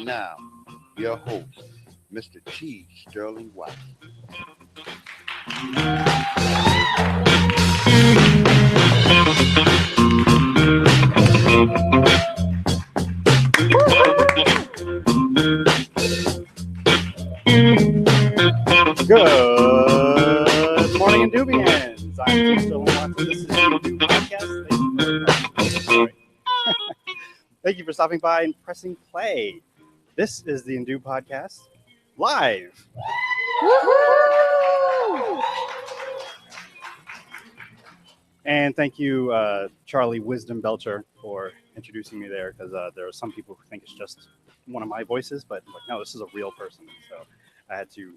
now, your host, Mr. T. Sterling White. Good morning, Indoobians. I'm T. Sterling White. This is the Indoob podcast. Thank you for stopping by and pressing play. This is the Indoob podcast live. Woo-hoo! And thank you, Charlie Wisdom Belcher, for introducing me there, because there are some people who think it's just one of my voices, but like, no, this is a real person. So I had to,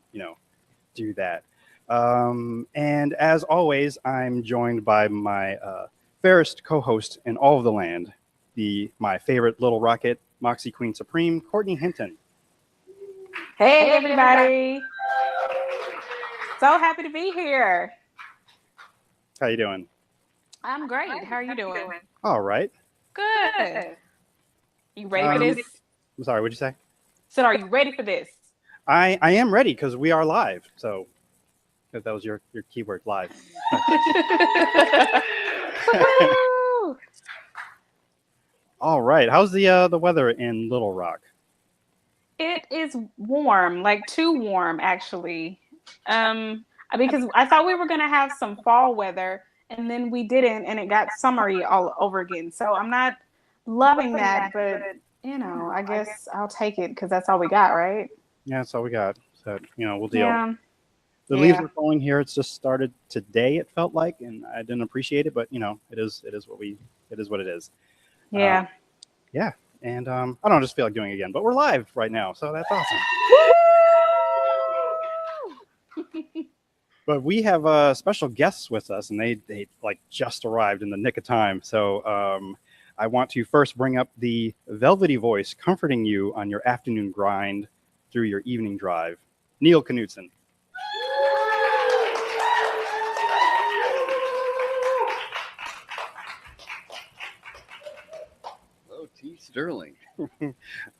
do that. And as always, I'm joined by my fairest co-host in all of the land, my favorite little rocket, Moxie Queen Supreme, Courtney Hinton. Hey, everybody. So happy to be here. How you doing? I'm great. How are you doing? All right. Good. You ready for this? I'm sorry, what'd you say? So are you ready for this? I am ready because we are live. So if that was your keyword, live. All right. How's the weather in Little Rock? It is warm, like too warm, actually. Because I thought we were going to have some fall weather, and then we didn't, and it got summery all over again. So I'm not loving that, but, I guess I'll take it because that's all we got, right? Yeah, that's all we got. So, we'll deal. Yeah. The leaves are falling here. It's just started today, it felt like, and I didn't appreciate it, but, it is what it is. Yeah. Yeah. And I don't just feel like doing it again, but we're live right now, so that's awesome. But we have special guests with us, and they like just arrived in the nick of time. So I want to first bring up the velvety voice comforting you on your afternoon grind through your evening drive, Neil Knudsen. Hello, T. Sterling. How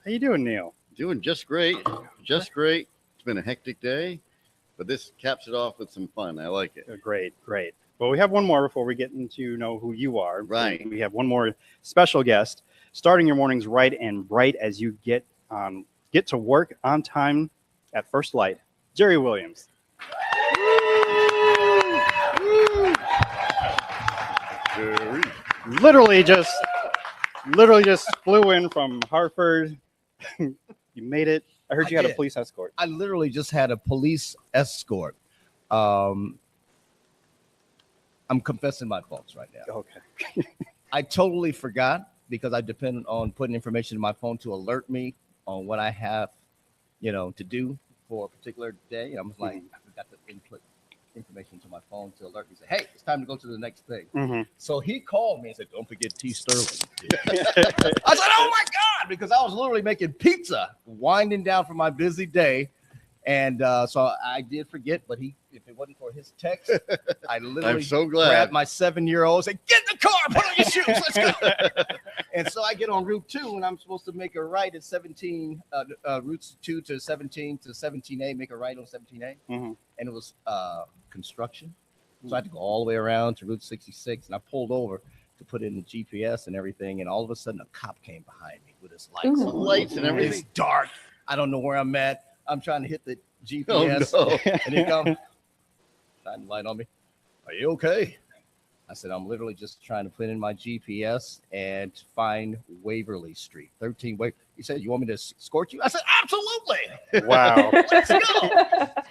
you doing, Neil? Doing just great. Just great. It's been a hectic day, but this caps it off with some fun. I like it. Great. Well, we have one more before we get into know who you are. Right. We have one more special guest, starting your mornings right and bright as you get to work on time at first light, Gerry Williams. Gerry. Literally just flew in from Hartford. You made it. I heard you had a police escort. I literally just had a police escort. I'm confessing my faults right now. Okay. I totally forgot because I depend on putting information in my phone to alert me on what I have, to do for a particular day. I'm like, I forgot to input information to my phone to alert me. Say, hey, it's time to go to the next thing. Mm-hmm. So he called me and said, don't forget T. Sterling. I said, oh my God, because I was literally making pizza, winding down from my busy day. And so I did forget, but if it wasn't for his text, I literally I'm so glad. grabbed my 7-year-old, said, get in the car, put on your shoes, let's go. And so I get on Route 2, and I'm supposed to make a right at 17, Route 2 to 17 to 17A, make a right on 17A. Mm-hmm. And it was construction. So I had to go all the way around to Route 66, and I pulled over to put in the GPS and everything, and all of a sudden a cop came behind me with his lights. Lights and everything. It's dark. I don't know where I'm at. I'm trying to hit the GPS, and he comes, shining light on me. Are you okay? I said, I'm literally just trying to put in my GPS and find Waverly Street, 13 Waverly. He said, you want me to escort you? I said, absolutely. Wow. Let's go.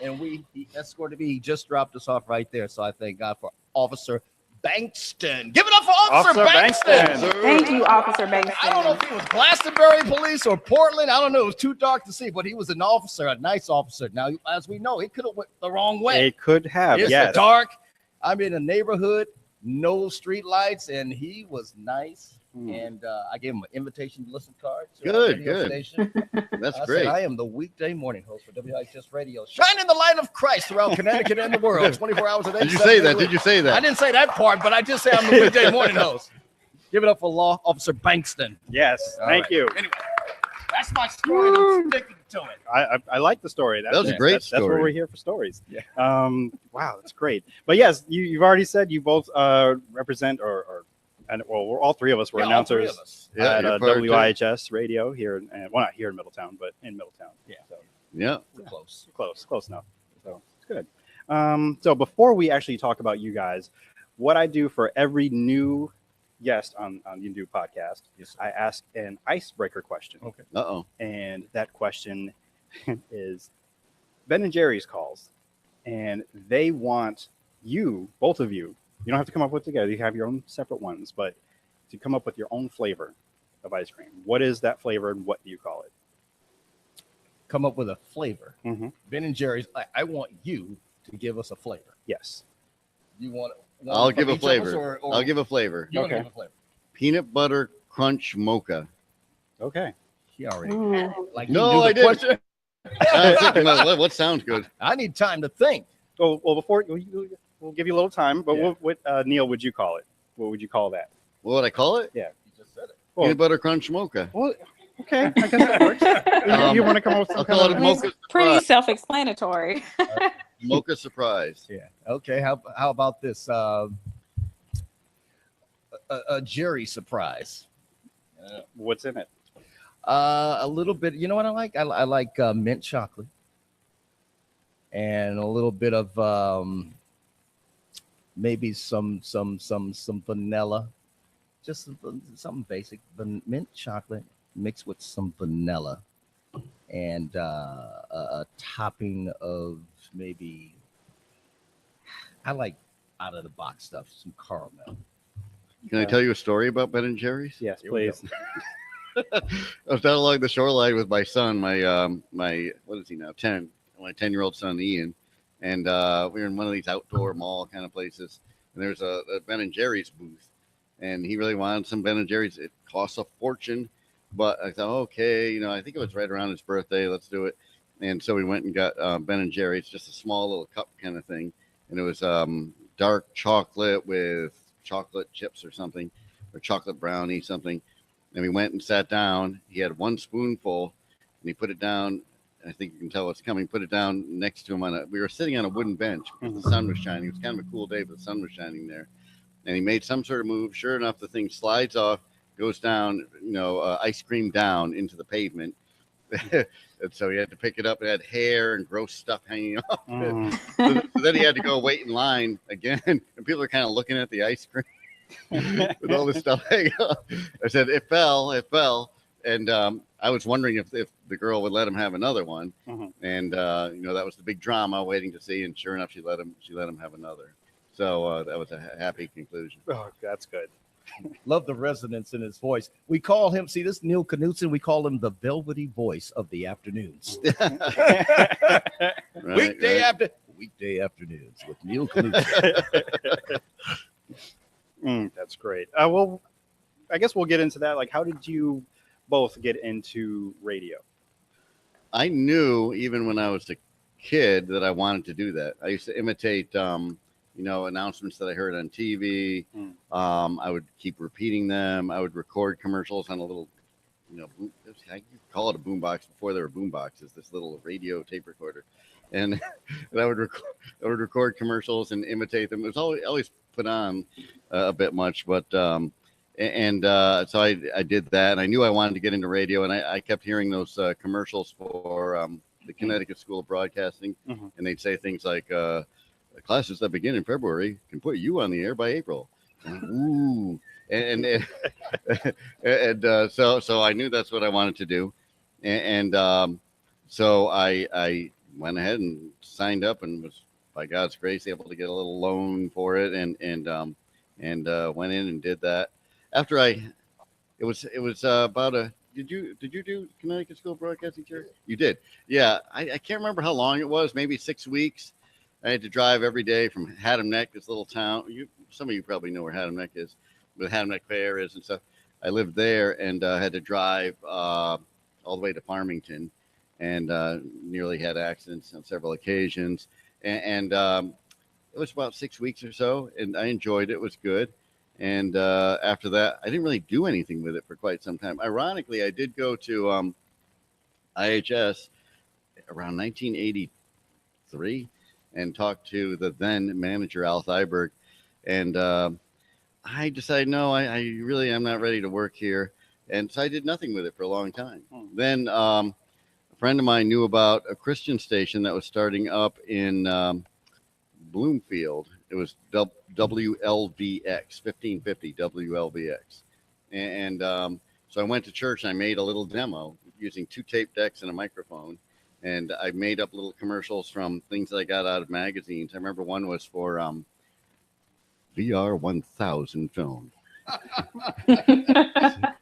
And he escorted me. He just dropped us off right there. So I thank God for Officer Bankston. Give it up for Officer Bankston. Thank you, Officer Bankston. I don't know if he was Glastonbury Police or Portland. I don't know. It was too dark to see, but he was an officer, a nice officer. Now, as we know, it could have went the wrong way. It could have, it's yes. dark. I'm in a neighborhood, no street lights, and he was nice. And I gave him an invitation to listen card. Good. Station. That's I great. Said, I am the weekday morning host for WIHS Radio, shining the light of Christ throughout Connecticut and the world, 24 hours a day. Did you say that? Did you say that? I didn't say that part, but I just say I'm the weekday morning host. Give it up for Law Officer Bankston. Yes, thank you. Anyway, that's That's my story. I'm sticking to it. I like the story. That was a great That's what story. we're here for, stories. Yeah. Wow, that's great. But yes, you've already said you both represent and well, we're all three of us were Yeah, all three announcers of us. Yeah, at you're part of it. WIHS radio here, well, not here in Middletown, but in Middletown. Yeah. So Yeah. We're close. close enough. So it's good. So before we actually talk about you guys, what I do for every new guest on the Indoob podcast, Yes, sir. I ask an icebreaker question. Okay. Uh-oh. And that question is Ben and Gerry's calls, and they want you, both of you. You don't have to come up with together. You have your own separate ones, but to come up with your own flavor of ice cream. What is that flavor, and what do you call it? Come up with a flavor. Mm-hmm. Ben and Jerry's. I want you to give us a flavor. Yes. You want? I'll give a each of us, flavor. or I'll give a flavor. You want to Okay. give a flavor? Peanut butter crunch mocha. Okay. He already Ooh. like. No, he knew the I didn't. question. I was thinking about what sounds good. I need time to think. Well, before we'll give you a little time, but Yeah. what Neil, would you call it? What would you call that? What would I call it? You just said it. Well, Peanut butter crunch mocha. well, okay, I guess that works. You want to come up with some I'll kind call of it I mean, it's mocha pretty surprise. self-explanatory. Mocha surprise. Yeah. Okay. How about this? A Gerry surprise. what's in it? A little bit. You know what I like? I like mint chocolate and a little bit of maybe some vanilla. Just something basic. Mint chocolate mixed with some vanilla and a topping of maybe. I like out of the box stuff. Some caramel. Can I tell you a story about Ben and Jerry's? Yes, Here we please. I was down along the shoreline with my son, my what is he now? 10. My 10-year-old son Ian, and we were in one of these outdoor mall kind of places, and there's a Ben and Jerry's booth, and he really wanted some Ben and Jerry's. It costs a fortune, but I thought, okay, I think it was right around his birthday. Let's do it. And so we went and got Ben and Jerry's, just a small little cup kind of thing, and it was dark chocolate with chocolate chips or something, or chocolate brownie something. And we went and sat down. He had one spoonful, and he put it down. I think you can tell what's coming. Put it down next to him we were sitting on a wooden bench because the sun was shining. It was kind of a cool day, but the sun was shining there. And he made some sort of move. Sure enough, the thing slides off, goes down, ice cream down into the pavement. And so he had to pick it up. It had hair and gross stuff hanging off it. Mhm. So then he had to go wait in line again. And people are kind of looking at the ice cream with all this stuff hanging off. I said, it fell. And I was wondering if the girl would let him have another one. Mhm. And, that was the big drama waiting to see. And sure enough, she let him have another. So that was a happy conclusion. Oh, that's good. Love the resonance in his voice. We call him, see this Neil Knudsen, we call him the velvety voice of the afternoons. Weekday afternoons with Neil Knudsen. That's great. Well, I guess we'll get into that. Like, how did you both get into radio? I knew even when I was a kid that I wanted to do that. I used to imitate, announcements that I heard on TV. I would keep repeating them. I would record commercials on a little, I call it a boombox before there were boomboxes. This little radio tape recorder, and I would record commercials and imitate them. It was always put on a bit much, but so I did that, and I knew I wanted to get into radio, and I kept hearing those commercials for the Connecticut School of Broadcasting, Mhm. and they'd say things like classes that begin in February can put you on the air by April. Ooh, so I knew that's what I wanted to do, and so I went ahead and signed up and was, by God's grace, able to get a little loan for it, and went in and did that. After it was about a. Did you do Connecticut School of Broadcasting, Gerry? You did. Yeah, I can't remember how long it was. Maybe 6 weeks. I had to drive every day from Haddam Neck, this little town. Some of you probably know where Haddam Neck is, where the Haddam Neck Fair is and stuff. I lived there and had to drive all the way to Farmington, and nearly had accidents on several occasions. And it was about 6 weeks or so, and I enjoyed it. It was good. And after that, I didn't really do anything with it for quite some time. Ironically, I did go to IHS around 1983 and talked to the then manager, Al Thyberg. And I decided, no, I really am not ready to work here. And so I did nothing with it for a long time. Then a friend of mine knew about a Christian station that was starting up in Bloomfield. It was WLVX, 1550 WLVX. And so I went to church and I made a little demo using 2 tape decks and a microphone. And I made up little commercials from things that I got out of magazines. I remember one was for VR 1000 film.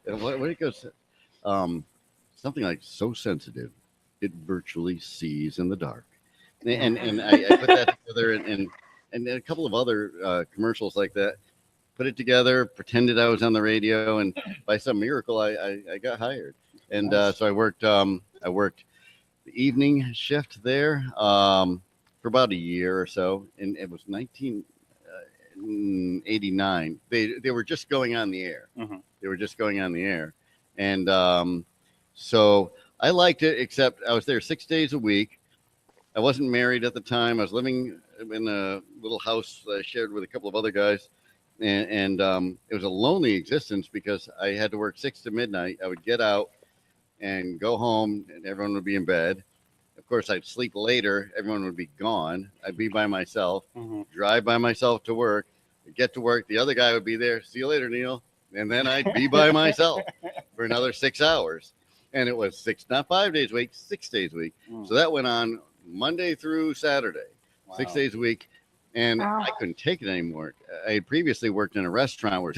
What it goes, something like so sensitive, it virtually sees in the dark. And I put that together and a couple of other commercials like that. Put it together, pretended I was on the radio, and by some miracle, I got hired. And so I worked the evening shift there for about a year or so, and it was 1989. They were just going on the air. Mm-hmm. They were just going on the air, and so I liked it. Except I was there 6 days a week. I wasn't married at the time. I was living in a little house that I shared with a couple of other guys, and it was a lonely existence because I had to work 6 to midnight. I would get out and go home, and everyone would be in bed. Of course, I'd sleep later. Everyone would be gone. I'd be by myself, drive by myself to work, get to work. The other guy would be there. See you later, Neil. And then I'd be by myself for another 6 hours. And it was not 5 days a week, 6 days a week. So that went on Monday through Saturday, 6 days a week. And I couldn't take it anymore. I had previously worked in a restaurant where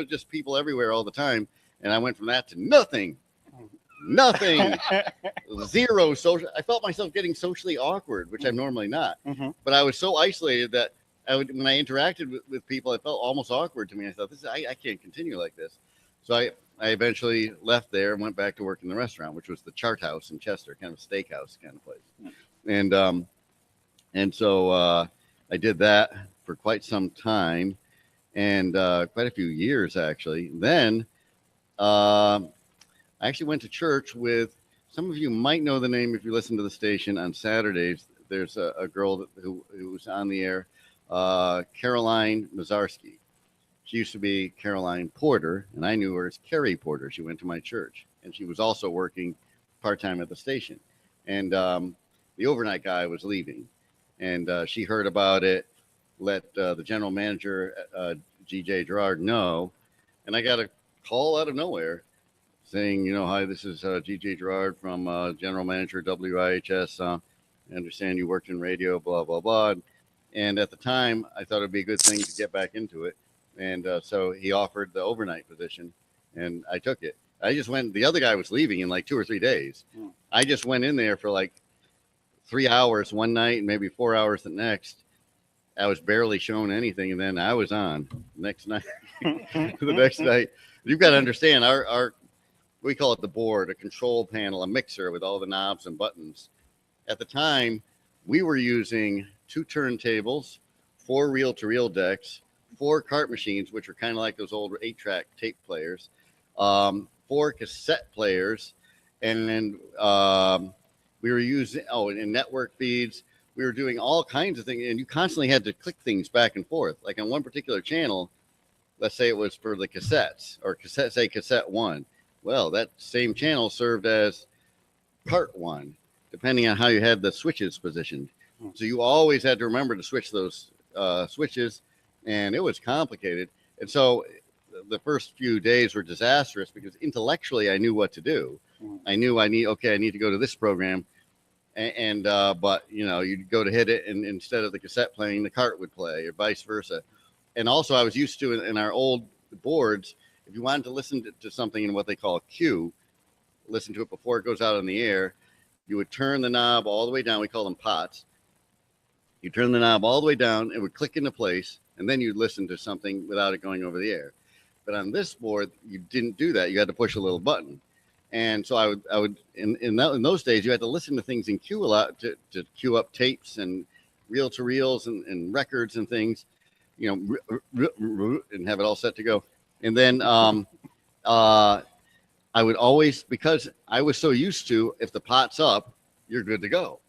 just people everywhere all the time. And I went from that to nothing. Zero social. I felt myself getting socially awkward, which I'm normally not. But I was so isolated that when I interacted with people, it felt almost awkward to me. I thought, I can't continue like this. So I eventually left there and went back to work in the restaurant, which was the Chart House in Chester, kind of a steakhouse kind of place. And so I did that for quite some time, and quite a few years actually. Then I actually went to church with, some of you might know the name if you listen to the station on Saturdays. There's a girl who was on the air, Caroline Mazarski. She used to be Caroline Porter, and I knew her as Carrie Porter. She went to my church, and she was also working part-time at the station. And the overnight guy was leaving, and she heard about it, let the general manager, G.J. Gerard, know, and I got a call out of nowhere saying, hi, this is G.J. Gerard from General Manager WIHS. I understand you worked in radio, blah, blah, blah. And at the time, I thought it'd be a good thing to get back into it. And so he offered the overnight position, and I took it. I just went, the other guy was leaving in like 2 or 3 days. I just went in there for like 3 hours one night and maybe 4 hours the next. I was barely shown anything, and then I was on next night. The next night. You've got to understand, our we call it the board, a control panel, a mixer with all the knobs and buttons. At the time, we were using 2 turntables, 4 reel-to-reel decks, 4 cart machines, which are kind of like those old 8-track tape players, 4 cassette players, and then we were using, in network feeds, we were doing all kinds of things, and you constantly had to click things back and forth. Like on one particular channel, let's say it was for the cassettes, or cassette 1. Well, that same channel served as part 1, depending on how you had the switches positioned. So you always had to remember to switch those switches, and it was complicated. And so the first few days were disastrous because intellectually I knew what to do. I knew I need to go to this program, but you'd go to hit it, and instead of the cassette playing, the cart would play, or vice versa. And also I was used to, in our old boards, if you wanted to listen to something in what they call a queue, listen to it before it goes out on the air, you would turn the knob all the way down. We call them pots. You turn the knob all the way down, it would click into place, and then you'd listen to something without it going over the air. But on this board, you didn't do that. You had to push a little button. And so I would in those days, you had to listen to things in queue a lot to queue up tapes and reel-to-reels and records and things, and have it all set to go. And then I would always, because I was so used to, if the pot's up, you're good to go.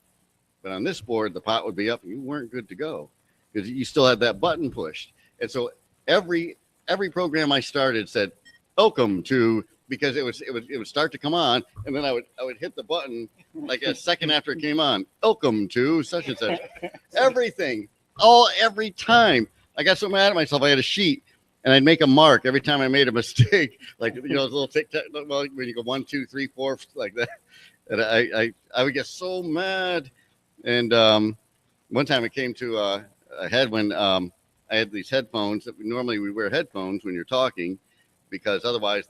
But on this board, the pot would be up and you weren't good to go because you still had that button pushed. And so every program I started said, welcome to, because it would start to come on, and then I would hit the button like a second after it came on. Welcome to such and such. Everything, every time. I got so mad at myself. I had a sheet, and I'd make a mark every time I made a mistake, like a little tic-tac. Well, when you go 1, 2, 3, 4, like that, and I would get so mad. And one time it came to a head when I had these headphones. Normally we wear headphones when you're talking, because otherwise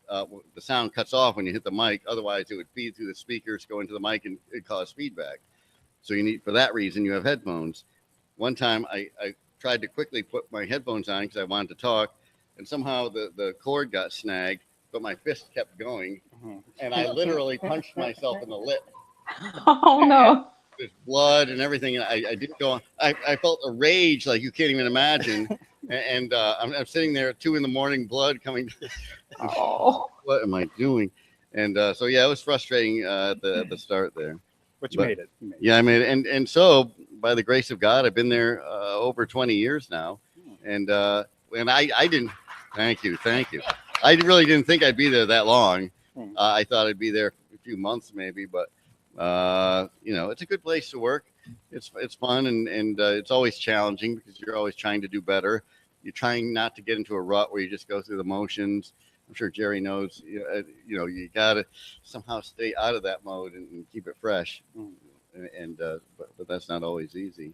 the sound cuts off when you hit the mic. Otherwise it would feed through the speakers, go into the mic, and it cause feedback. So for that reason, you have headphones. One time I tried to quickly put my headphones on because I wanted to talk, and somehow the cord got snagged, but my fist kept going, and I literally punched myself in the lip. Oh no. There's blood and everything, and I didn't go on. I felt a rage like you can't even imagine. And I'm sitting there at 2 a.m, blood coming. Oh. What am I doing? And so yeah, it was frustrating at the start there. But you made it. Yeah, I made it. And so by the grace of God, I've been there over 20 years now. And I didn't. Thank you. I really didn't think I'd be there that long. I thought I'd be there a few months maybe, but it's a good place to work. It's fun, and it's always challenging because you're always trying to do better. You're trying not to get into a rut where you just go through the motions. I'm sure Gerry knows, you got to somehow stay out of that mode and keep it fresh. But that's not always easy.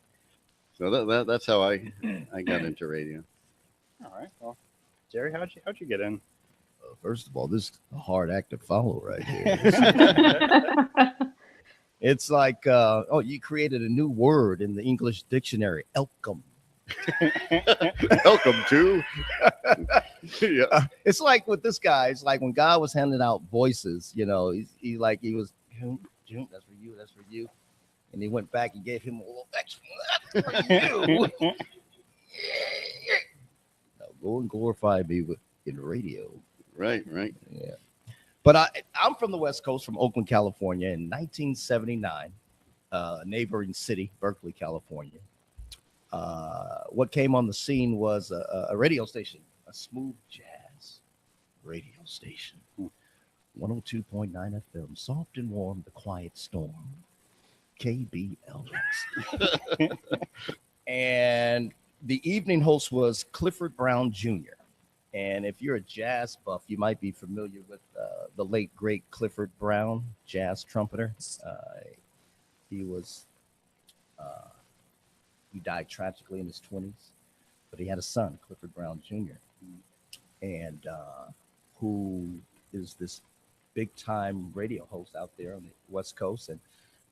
So that's how I got into radio. All right. Well, Gerry, how'd you get in? First of all, this is a hard act to follow right here. It's like, you created a new word in the English dictionary, elcom. Welcome to. Yeah. It's like with this guy, it's like when God was handing out voices, he was, that's for you. And he went back and gave him a little extra, that's for you. Now go and glorify me in radio. Right. Yeah. But I'm from the West Coast, from Oakland, California, in 1979, neighboring city, Berkeley, California. What came on the scene was a radio station, a smooth jazz radio station. 102.9 FM, soft and warm, the quiet storm. KBLX. And the evening host was Clifford Brown Jr. And if you're a jazz buff, you might be familiar with the late, great Clifford Brown, jazz trumpeter. He died tragically in his 20s, but he had a son, Clifford Brown Jr., and who is this big-time radio host out there on the West Coast. And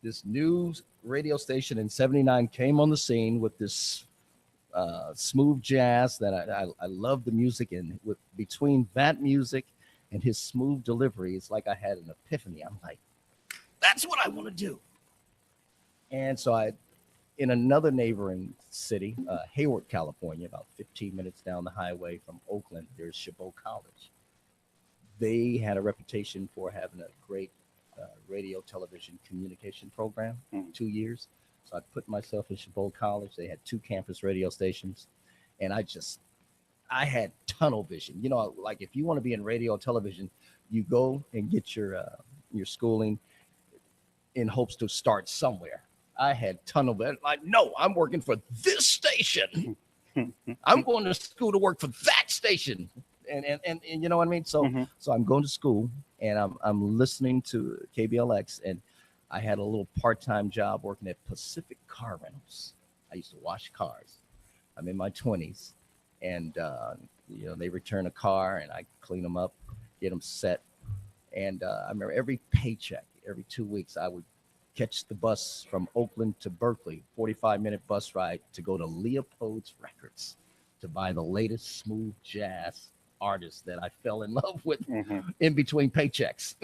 this new radio station in 79 came on the scene with this smooth jazz that I love the music, and between that music and his smooth delivery, it's like I had an epiphany. I'm like, that's what I want to do. And so in another neighboring city, Hayward, California, about 15 minutes down the highway from Oakland, there's Chabot College. They had a reputation for having a great radio, television, communication program, 2 years. So I put myself in Chabot College. They had 2 campus radio stations, and I had tunnel vision. Like if you want to be in radio or television, you go and get your schooling in hopes to start somewhere. I had tunnel vision. Like, no, I'm working for this station. I'm going to school to work for that station. And you know what I mean? So so I'm going to school, and I'm listening to KBLX, and I had a little part-time job working at Pacific Car Rentals. I used to wash cars. I'm in my 20s, and they return a car, and I clean them up, get them set. And I remember every paycheck, every 2 weeks, I would catch the bus from Oakland to Berkeley, 45-minute bus ride to go to Leopold's Records to buy the latest smooth jazz artists that I fell in love with in between paychecks.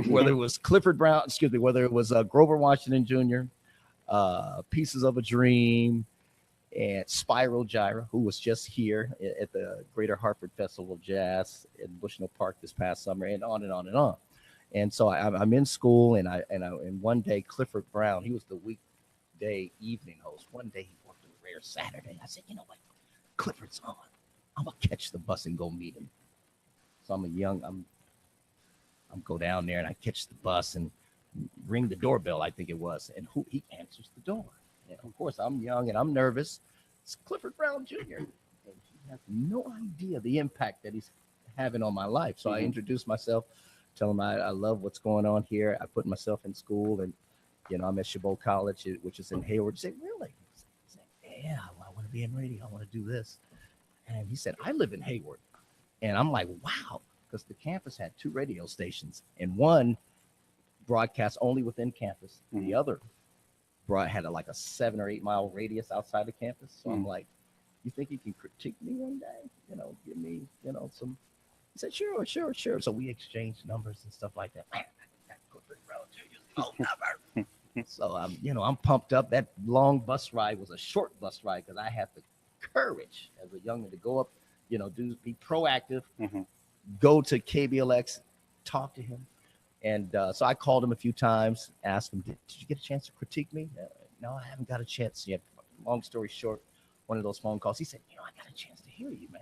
Whether it was whether it was Grover Washington Jr., Pieces of a Dream, and Spiral Gyra, who was just here at the Greater Hartford Festival of Jazz in Bushnell Park this past summer, and on and on and on. And so I'm in school, and one day Clifford Brown, he was the weekday evening host. One day he worked a rare Saturday. I said, you know what, Clifford's on. I'm gonna catch the bus and go meet him. So I'm go down there and I catch the bus and ring the doorbell, I think it was, and he answers the door. And of course, I'm young and I'm nervous. It's Clifford Brown Jr. And he has no idea the impact that he's having on my life. So I introduced myself, tell him I love what's going on here. I put myself in school, and I'm at Chabot College, which is in Hayward. He said, really? I said, yeah, I want to be in radio. I want to do this. And he said, I live in Hayward. And I'm like, wow, because the campus had 2 radio stations, and one broadcast only within campus. The other had like a 7 or 8 mile radius outside the campus. So I'm like, you think you can critique me one day? Give me, some. He said, sure. So we exchanged numbers and stuff like that. Man, so I'm pumped up. That long bus ride was a short bus ride because I had the courage as a youngin to go up, be proactive, go to KBLX, talk to him. And so I called him a few times, asked him, did you get a chance to critique me? No, I haven't got a chance yet. Long story short, one of those phone calls, he said, I got a chance to hear you, man.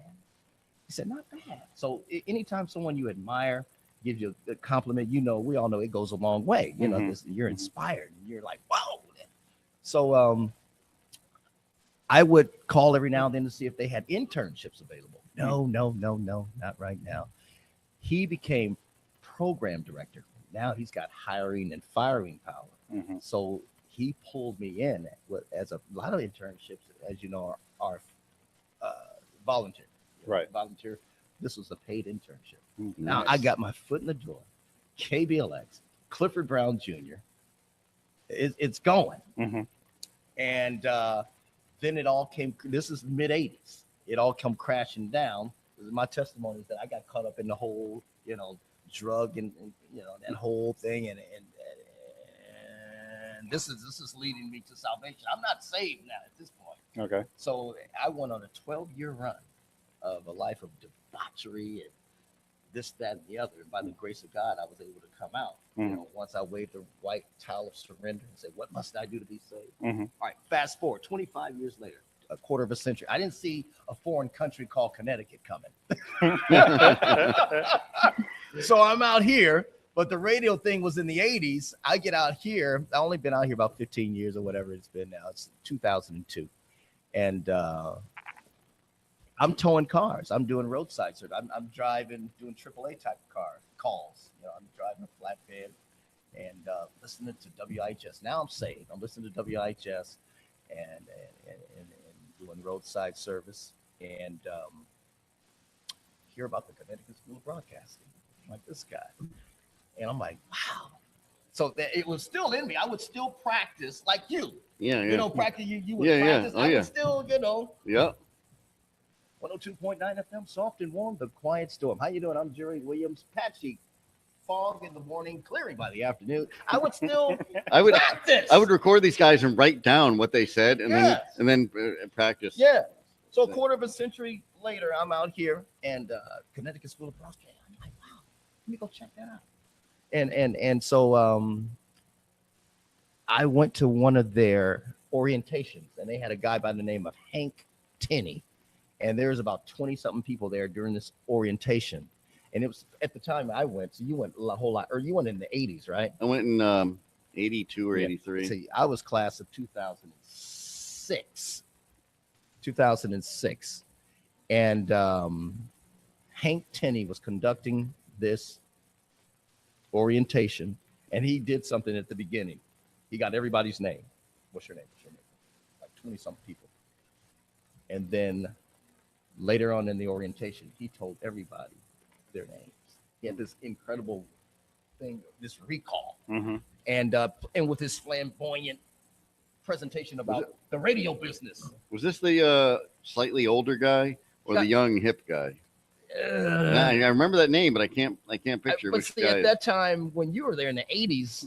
He said, not bad. So anytime someone you admire gives you a compliment, we all know it goes a long way. You're inspired. And you're like, whoa. So I would call every now and then to see if they had internships available. No, not right now. He became program director. Now he's got hiring and firing power. So he pulled me in as a lot of internships, as you know, are volunteer. Right. Volunteer. This was a paid internship. Now I got my foot in the door. KBLX, Clifford Brown Jr. It's going. And then it all came. This is mid 80s. It all come crashing down. My testimony is that I got caught up in the whole, drug and that whole thing, and this is leading me to salvation. I'm not saved now at this point. Okay. So I went on a 12-year run of a life of debauchery and this, that, and the other. And by the grace of God, I was able to come out. Once I waved the white towel of surrender and said, "What must I do to be saved?" All right. Fast forward 25 years later, a quarter of a century. I didn't see a foreign country called Connecticut coming. So I'm out here, but the radio thing was in the 80s. I get out here. I've only been out here about 15 years or whatever it's been now. It's 2002. And I'm towing cars. I'm doing roadside service. I'm driving, doing AAA type calls. I'm driving a flatbed and listening to WIHS. Now I'm saved. I'm listening to WIHS and doing roadside service and hear about the Connecticut School of Broadcasting, like this guy. And I'm like, wow. So it was still in me. I would still practice like you. Yeah. Practice. You would practice. Oh, I would still, Yeah. 102.9 FM, soft and warm, the quiet storm. How you doing? I'm Gerry Williams. Patchy fog in the morning, clearing by the afternoon. I would still practice. I would record these guys and write down what they said, and then practice. Yeah. So a quarter of a century later, I'm out here and Connecticut School of Broadcasting. I'm like, wow, let me go check that out. And so I went to one of their orientations, and they had a guy by the name of Hank Tenney. And there was about 20-something people there during this orientation. And it was at the time I went, so you went a whole lot, or you went in the 80s, right? I went in 82 or 83. See, I was class of 2006. 2006. And Hank Tenney was conducting this orientation, and he did something at the beginning. He got everybody's name. What's your name? Like 20-something people. And then later on in the orientation, he told everybody their names. He had this incredible thing, this recall, and with his flamboyant presentation about the radio business. Was this the slightly older guy or the young hip guy? I remember that name, but I can't picture which guy. At that time, when you were there in the 80s,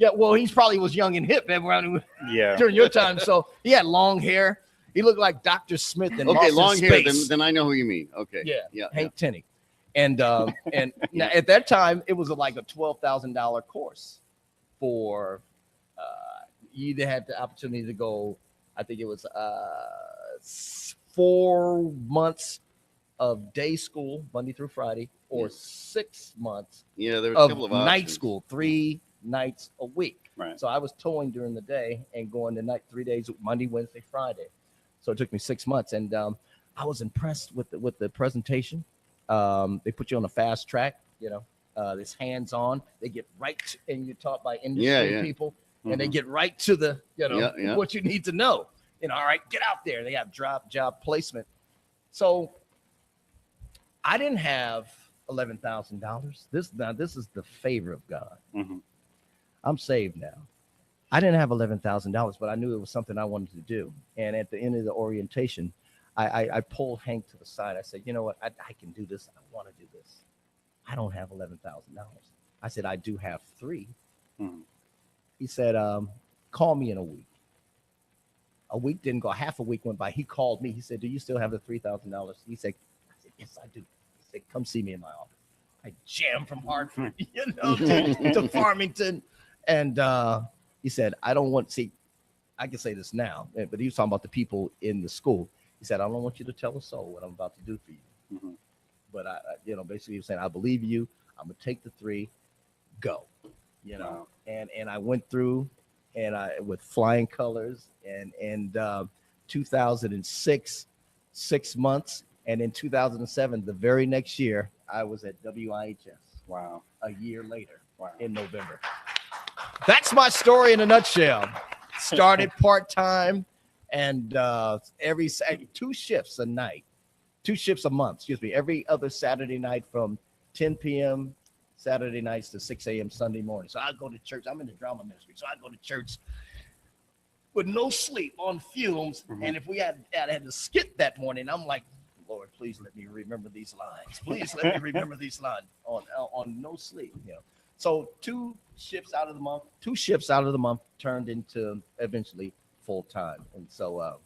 Yeah, well, he probably was young and hip around Yeah. during your time. So he had long hair. He looked like Dr. Smith in Okay, Lost long in hair. Space. Then I know who you mean. Okay. Yeah, Hank Tenney. And now at that time, it was like a $12,000 course for you either had the opportunity to go, I think it was 4 months of day school, Monday through Friday, or 6 months Yeah, there was a of couple of night options. school, 3 nights a week. Right. So I was towing during the day and going to night 3 days, Monday, Wednesday, Friday. So it took me 6 months, and I was impressed with the presentation. They put you on a fast track, this hands-on. They get right and you're taught by industry people, and they get right to the what you need to know. All right, get out there. They have job placement. So I didn't have $11,000. This is the favor of God. Mm-hmm. I'm saved now. I didn't have $11,000, but I knew it was something I wanted to do. And at the end of the orientation, I pulled Hank to the side. I said, you know what? I can do this. I want to do this. I don't have $11,000. I said, I do have 3. Mm-hmm. He said, call me in a week. A week didn't go. Half a week went by. He called me. He said, do you still have the $3,000? He said, yes, I do. He said, come see me in my office. I jammed from Hartford, to Farmington. And he said, I don't want to see, I can say this now, but he was talking about the people in the school. He said, I don't want you to tell a soul what I'm about to do for you. Mm-hmm. But basically he was saying, I believe you. I'm going to take the 3, go, Wow. and I went through and with flying colors and 2006, 6 months. And in 2007, the very next year, I was at WIHS. Wow. A year later, Wow. in November. That's my story in a nutshell. Started part-time and every 2 shifts a night, 2 shifts a month, every other Saturday night from 10 p.m. Saturday nights to 6 a.m. Sunday morning. So I go to church. I'm in the drama ministry. So I go to church with no sleep on fumes. Mm-hmm. And if we had to skip that morning, I'm like, Lord, please let me remember these lines. Please let me remember these lines on no sleep. So 2 shifts out of the month turned into eventually full time. And so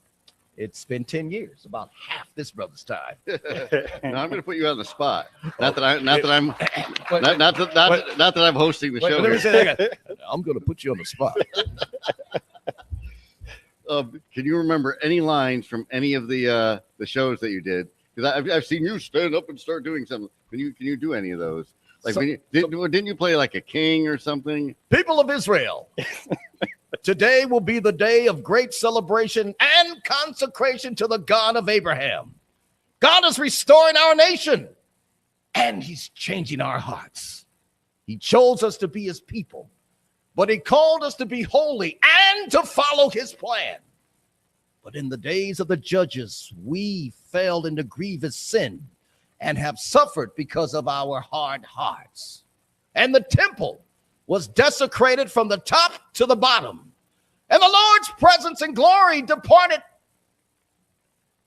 it's been 10 years, about half this brother's time. Now I'm going to put you on the spot. Not that I'm hosting the show. Let me here. say that again. I'm going to put you on the spot. Can you remember any lines from any of the shows that you did? Because I've seen you stand up and start doing something. Can you do any of those? Like didn't you play like a king or something? People of Israel, today will be the day of great celebration and consecration to the God of Abraham. God is restoring our nation, and he's changing our hearts. He chose us to be his people, but he called us to be holy and to follow his plan. But in the days of the judges, we fell into grievous sin and have suffered because of our hard hearts. And the temple was desecrated from the top to the bottom. And the Lord's presence and glory departed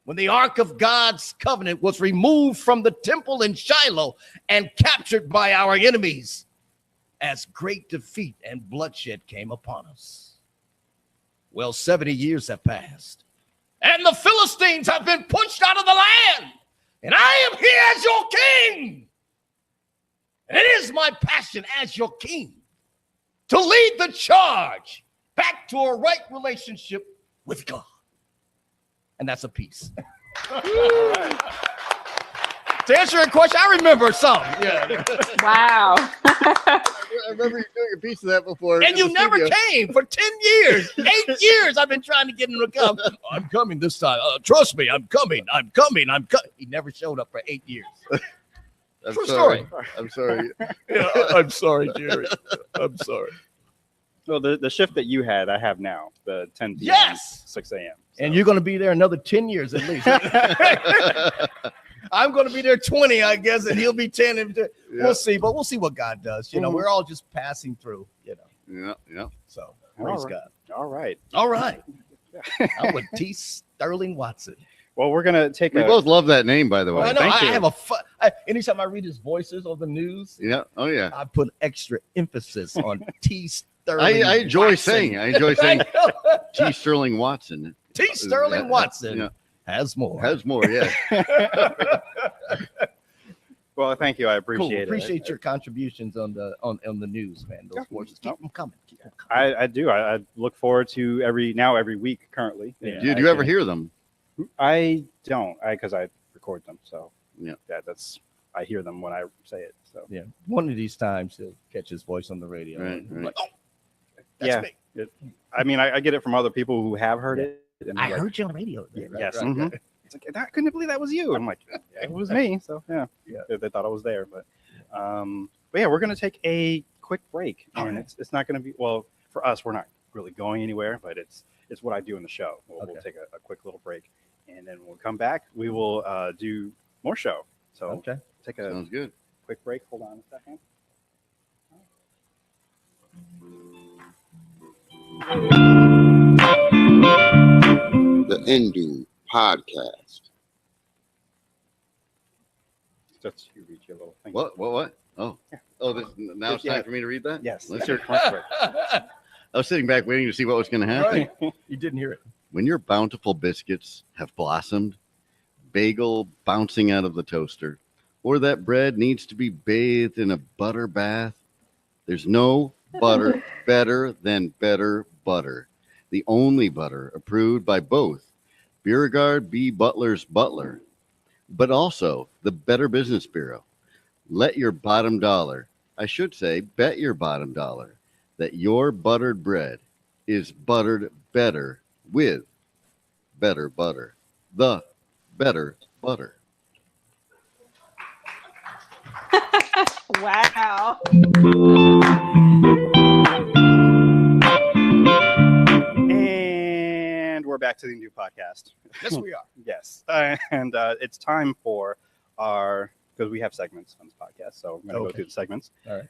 when the ark of God's covenant was removed from the temple in Shiloh and captured by our enemies, as great defeat and bloodshed came upon us. Well, 70 years have passed, and the Philistines have been pushed out of the land, and I am here as your king. And it is my passion as your king to lead the charge back to a right relationship with God. And that's a piece. To answer your question, I remember some. Yeah. Wow. I remember you doing a piece of that before. And you never came for 10 years. 8 years I've been trying to get him to come. I'm coming this time. Trust me, I'm coming. He never showed up for 8 years. True story. I'm sorry. Yeah, I'm sorry, Gerry. I'm sorry. Well, the shift that you had, I have now, the 10 p.m. Yes! 6 a.m. And you're going to be there another 10 years at least. I'm going to be there 20, I guess, and he'll be 10. Yeah. We'll see, but we'll see what God does. We're all just passing through, Yeah. So, praise All right. God. All right. All right. I'm with T. Sterling Watson. Well, we're going to take We both love that name, by the way. I know. Thank I you. have anytime I read his voices on the news, Yeah. Oh, yeah. I put extra emphasis on T. Sterling. I enjoy Watson. saying. I enjoy saying T. Sterling Watson. T. Sterling Watson Yeah. has more. Has more, yeah. Well, thank you. I Cool. appreciate it. Appreciate your contributions on the news, man. Those voices, keep them coming. Keep them coming. I do. I look forward to every week currently. Yeah. Do you ever hear them? I don't. Because I record them. So Yeah. that's I hear them when I say it. So Yeah, one of these times he'll catch his voice on the radio. Right, and right. Like, oh, that's Yeah. me. I mean, I get it from other people who have heard Yeah. it. And I they're like, heard you on the radio. Yeah, Right, yes. right, Mhm. right. It's like, I couldn't believe that was you. I'm like, yeah, it was me. So yeah, Yeah. They thought I was there, but yeah, we're gonna take a quick break, and Okay. it's not gonna be for us. We're not really going anywhere, but it's what I do in the show. We'll Okay. take a quick little break, and then when we come back, we will do more show. So Okay. take a Sounds good. quick break. Hold on a second. The Indoob podcast. Just you read your little thing. What? Oh. Yeah. Oh, now it's Yeah. time for me to read that? Yes, Let's it's your commercial break. I was sitting back waiting to see what was going to happen. Right. You didn't hear it. When your bountiful biscuits have blossomed, bagel bouncing out of the toaster, or that bread needs to be bathed in a butter bath, there's no butter better than Better Butter, the only butter approved by both Beauregard B. Butler's Butler, but also the Better Business Bureau. Let your bottom dollar, I should say, bet your bottom dollar, that your buttered bread is buttered better with Better Butter, the Better Butter. Wow. And we're back to the new podcast. Yes, we are. Yes. And it's time for because we have segments on this podcast. So I'm going to go Okay. through the segments. All right.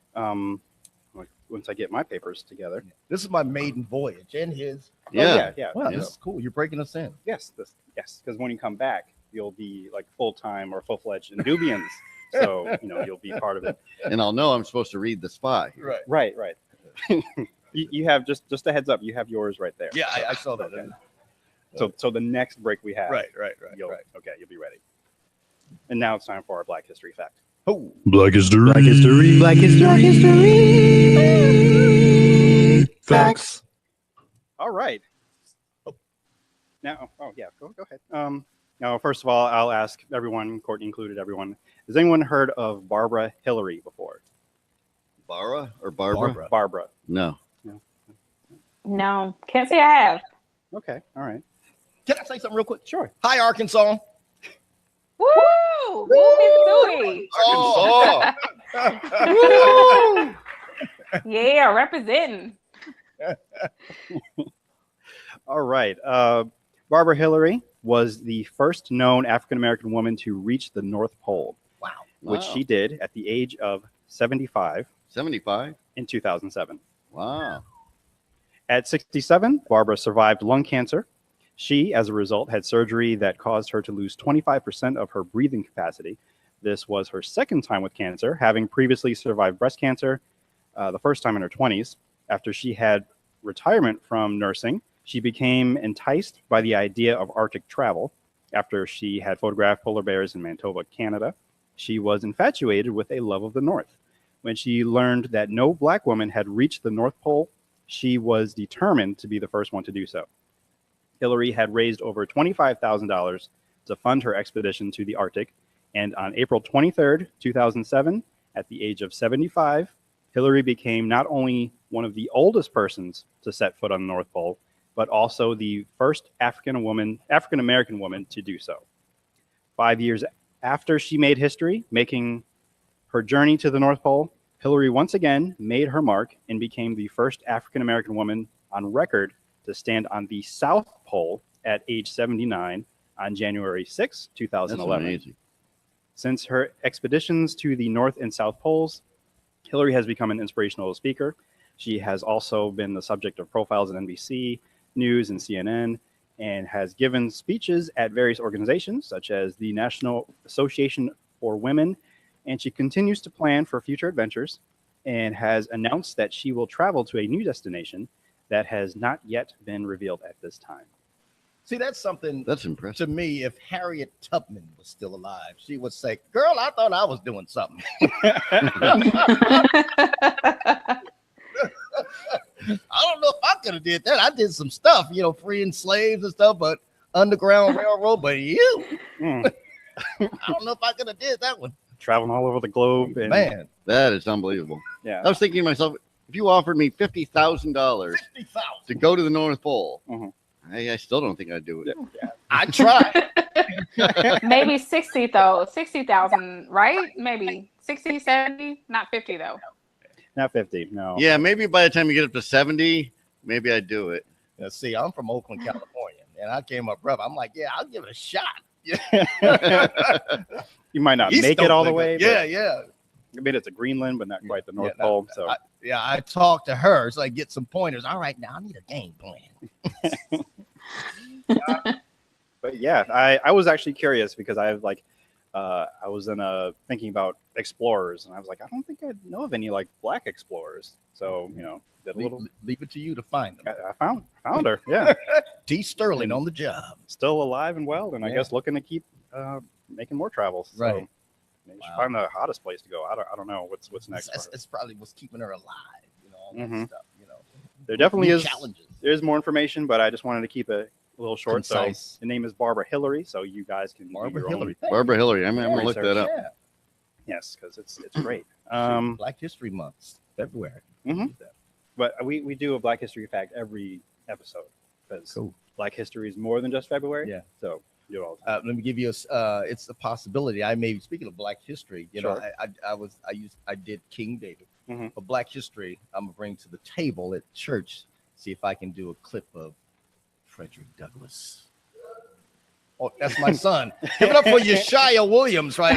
Once I get my papers together. This is my maiden voyage and his. Yeah. Yeah. Wow, Yeah. this is cool. You're breaking us in. Yes. Yes. Because when you come back, you'll be like full-time or full-fledged Indoobians. So, you'll be part of it. And I'll know I'm supposed to read the spy. Right. Right. You have just a heads up. You have yours right there. Yeah, I saw that. Okay. So the next break we have. Right. You'll be ready. And now it's time for our Black History fact. Oh, Black History. Black History. Black History. Black History. Facts. All right. Now, go ahead. Now, first of all, I'll ask everyone, Courtney included, everyone. Has anyone heard of Barbara Hillary before? Bara or Barbara? Barbara. No. No, can't say I have. Okay. All right. can I say something real quick? Sure. Hi, Arkansas. Woo! Woo, Missouri. Arkansas. Yeah, representing. All right. Barbara Hillary was the first known African-American woman to reach the North Pole, which Wow. she did at the age of 75 75. in 2007. Wow. At 67, Barbara survived lung cancer. She, as a result, had surgery that caused her to lose 25% of her breathing capacity. This was her second time with cancer, having previously survived breast cancer the first time in her 20s. After she had retirement from nursing, she became enticed by the idea of Arctic travel. After she had photographed polar bears in Manitoba, Canada, she was infatuated with a love of the North. When she learned that no Black woman had reached the North Pole, she was determined to be the first one to do so. Hillary had raised over $25,000 to fund her expedition to the Arctic, and on April 23rd, 2007, at the age of 75, Hillary became not only one of the oldest persons to set foot on the North Pole, but also the first African-American woman to do so. 5 years after she made history, making her journey to the North Pole, Hillary once again made her mark and became the first African-American woman on record to stand on the South Pole at age 79 on January 6, That's 2011. amazing. Since her expeditions to the North and South Poles, Hillary has become an inspirational speaker. She has also been the subject of profiles on NBC News and CNN, and has given speeches at various organizations such as the National Association for Women, and she continues to plan for future adventures. and has announced that she will travel to a new destination that has not yet been revealed at this time. See, that's something That's impressive. to me. If Harriet Tubman was still alive, she would say, "Girl, I thought I was doing something." I don't know if I could have did that. I did some stuff, freeing slaves and stuff, but Underground Railroad. But you, Mm. I don't know if I could have did that one. Traveling all over the globe. And, Man, That is unbelievable. yeah. I was thinking to myself, if you offered me $50,000 $50,000. to go to the North Pole, Mhm. I still don't think I'd do it. I tried. Maybe 60 though. 60,000, right? Maybe 60, 70, not 50 though. Not 50, no. Yeah, maybe by the time you get up to 70, maybe I'd do it. Now, see, I'm from Oakland, California, and I came up rough. I'm like, yeah, I'll give it a shot. You might not He's make it all the stoked, way. like, yeah, yeah. I mean, it's a Greenland, but not quite the North Yeah, Pole. So I talked to her so I get some pointers. All right, now I need a game plan. but yeah, I was actually curious because I was thinking about explorers, and I was like, I don't think I know of any like black explorers. So did a little. Leave it to you to find them. I found her. Yeah, T. Sterling on the job. still alive and well, and I Yeah. guess looking to keep making more travels. So Right. maybe Wow. should find the hottest place to go. I don't know what's next. It's probably what's keeping her alive. All that Mhm. stuff. There definitely New is challenges. There's more information, but I just wanted to keep it a little short. Concise. So the name is Barbara Hillary, so you guys can do Barbara your own- Hillary. Barbara Hillary. I'm going to look that up. Yeah. Yes, because it's great. Black History Month, February. Mhm. But we do a Black History fact every episode because Cool. Black History is more than just February. Yeah. So you all. Let me give you it's a possibility. I may be speaking of Black History. Sure. I did King David. Mhm. But Black History, I'm gonna bring to the table at church. See if I can do a clip of Frederick Douglass. Oh, that's my son. Give it up for Yeshaya Williams, right?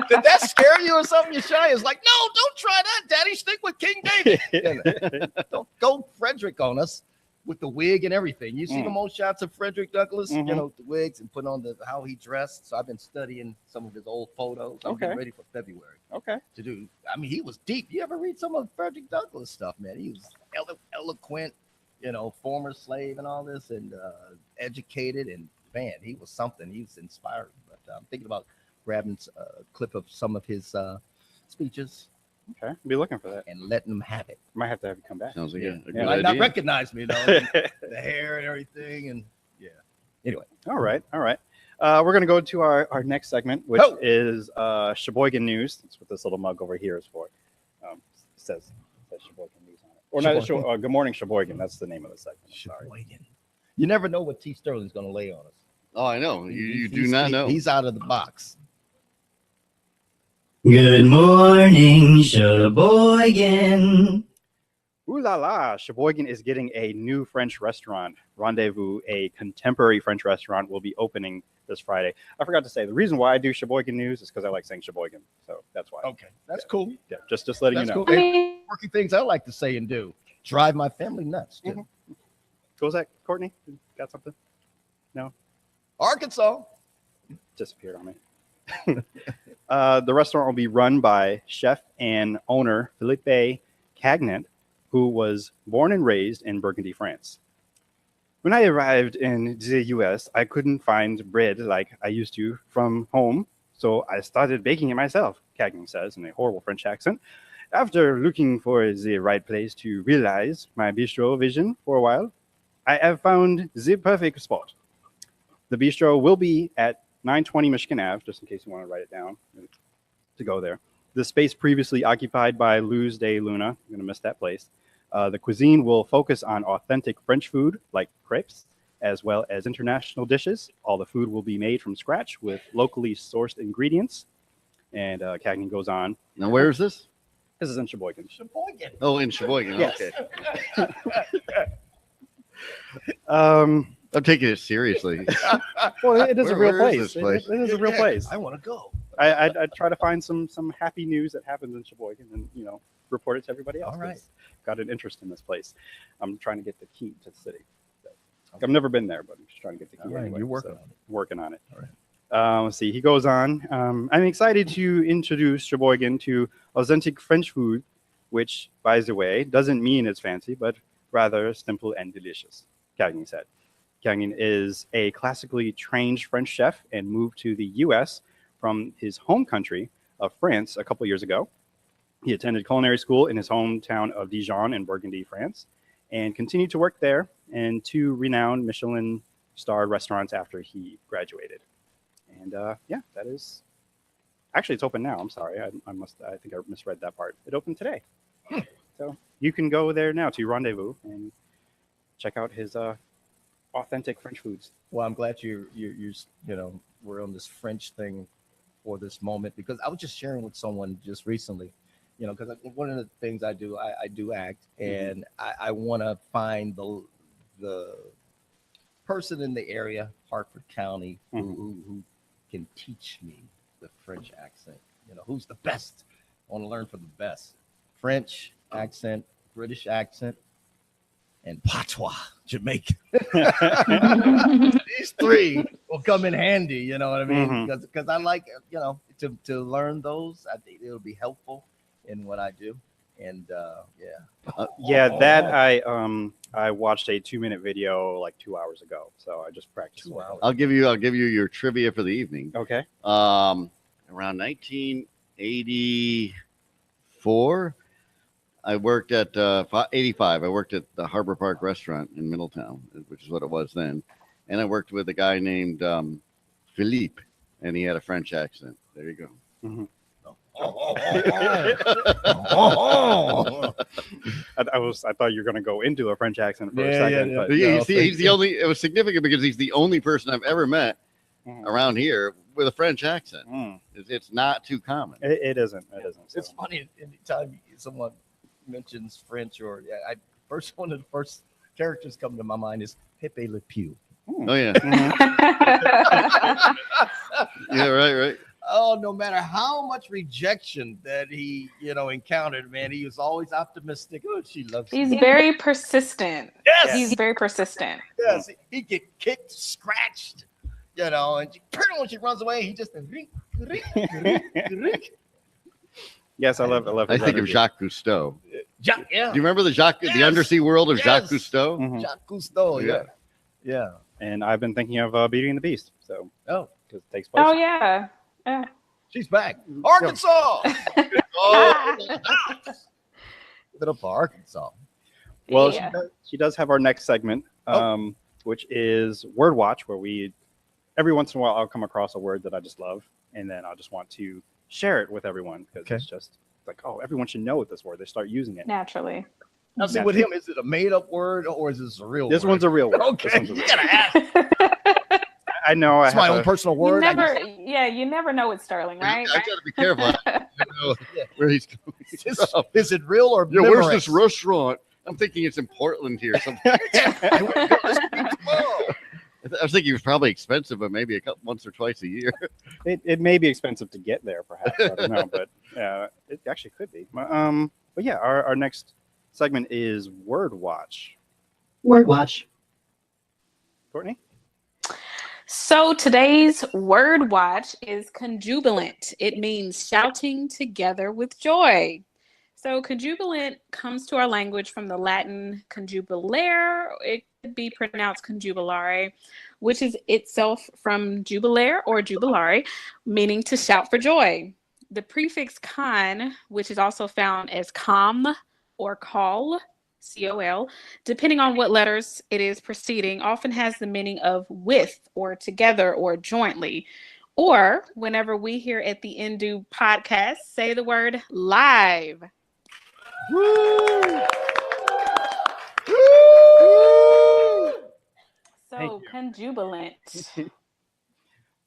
Did that scare you or something? Yeshaya's like, no, don't try that, Daddy. Stick with King David. Don't go Frederick on us with the wig and everything. You see the most shots of Frederick Douglass, Mhm. the wigs and put on how he dressed. So I've been studying some of his old photos. I'm getting Okay. ready for February Okay. to do. I mean, he was deep. You ever read some of Frederick Douglass stuff, man? He was eloquent, former slave and all this, and educated. And man, he was something. He was inspiring. But I'm thinking about grabbing a clip of some of his speeches Okay. I'll be looking for that. and letting them have it. Might have to have you come back. Sounds like Yeah. a Yeah. good You might not idea. recognize me, though. The hair and everything, and yeah. Anyway, All right. We're going to go to our next segment, which is Sheboygan News. That's what this little mug over here is for. It says Sheboygan News on it. Or not, Good Morning Sheboygan. That's the name of the segment. I'm sorry. Sheboygan. You never know what T. Sterling's going to lay on us. Oh, I know. You do He's- not know. He's out of the box. Good morning, Sheboygan. Ooh la la! Sheboygan is getting a new French restaurant. Rendezvous, a contemporary French restaurant, will be opening this Friday. I forgot to say the reason why I do Sheboygan News is because I like saying Sheboygan, so that's why. Okay, that's cool. Yeah, just letting That's you know. cool. I Hey, mean, quirky things I like to say and do. Drive my family nuts. Too. Mhm. What was that, Courtney? Got something? Arkansas. Disappeared on me. The restaurant will be run by chef and owner Philippe Cagnet, who was born and raised in Burgundy, France. When I arrived in the US, I couldn't find bread like I used to from home, so I started baking it myself, Cagnet says in a horrible French accent. After looking for the right place to realize my bistro vision for a while, I have found the perfect spot. The bistro will be at 920 Michigan Ave, just in case you want to write it down to go there. The space previously occupied by Luz de Luna, I'm going to miss that place. The cuisine will focus on authentic French food like crepes, as well as international dishes. All the food will be made from scratch with locally sourced ingredients. And Cagnan goes on. Now, where is this? This is in Sheboygan. Sheboygan. Oh, in Sheboygan. Yes. Okay. I'm taking it seriously. Well, it is a real Where is place. this place? It is a real place. I want to go. I try to find some happy news that happens in Sheboygan and report it to everybody else. All right. 'Cause I've got an interest in this place. I'm trying to get the key to the city. So, I've never been there, but I'm just trying to get the key. All right, anyway, you're working so on it. Working on it. All right. Let's see. He goes on. I'm excited to introduce Sheboygan to authentic French food, which, by the way, doesn't mean it's fancy, but rather simple and delicious, Kagin said. Kagin is a classically trained French chef and moved to the U.S. from his home country of France a couple years ago. He attended culinary school in his hometown of Dijon in Burgundy, France, and continued to work there in 2 renowned Michelin-starred restaurants after he graduated. And yeah, that is actually, it's open now. I'm sorry, I think I misread that part. It opened today, so you can go there now to Rendezvous and check out his authentic French foods. Well, I'm glad you know, we're on this French thing for this moment, because I was just sharing with someone just recently, you know, because one of the things I do, I do act, and I want to find the person in the area, Hartford County, who can teach me the French accent. You know, who's the best? I want to learn from the best. French accent, British accent, and patois, Jamaican. These 3 will come in handy, you know what I mean? Because I like, you know, to learn those. I think it'll be helpful in what I do. And that I watched a 2-minute video like 2 hours ago, so I just practiced. 2 hours. I'll give you your trivia for the evening. Okay. Around 1984, I worked at 85. I worked at the Harbor Park restaurant in Middletown, which is what it was then, and I worked with a guy named Philippe, and he had a French accent. There you go. I thought you were going to go into a French accent for a second. But he's the only. It was significant because he's the only person I've ever met around here with a French accent. It's not too common. It isn't. It isn't. It's funny. Anytime someone mentions French, or one of the first characters come to my mind is Pepe Le Pew. Oh yeah. Yeah. Right. Oh, no matter how much rejection that he, you know, encountered, man, he was always optimistic. Oh, she loves He's me. very persistent. Yes. He's very persistent. Yes, he get kicked, scratched, you know, and when she runs away, he just Yes, I love. I think of Jacques Cousteau. Yeah. Do you remember the undersea world of Jacques Cousteau? Jacques Cousteau, yeah. And I've been thinking of Beauty and the Beast. So, because it takes place. Oh yeah. She's back. Arkansas. Give it up for Arkansas. Well, she does have our next segment, which is Word Watch, where every once in a while I'll come across a word that I just love, and then I just want to share it with everyone, because it's just like, oh, everyone should know this word. They start using it naturally. Now, see, with him, is it a made-up word, or is this a real word? This one's a real word. Okay, you gotta ask. I know. It's my own personal word. You never know with Sterling, right? I gotta be careful. I know where he's going. Is it real or where's this restaurant? I'm thinking it's in Portland here. I was thinking it was probably expensive, but maybe once or twice a year. It may be expensive to get there, perhaps. I don't know, but it actually could be. But yeah, our next segment is Word Watch. Word Watch. Courtney? So today's word watch is conjubilant. It means shouting together with joy. So conjubilant comes to our language from the Latin conjubilare. It could be pronounced conjubilare, which is itself from jubilare or jubilare, meaning to shout for joy. The prefix con, which is also found as com or call, C-O-L, depending on what letters it is preceding, often has the meaning of with or together or jointly. Or whenever we here at the Indoob podcast say the word live. Woo! Woo! So conjubilant.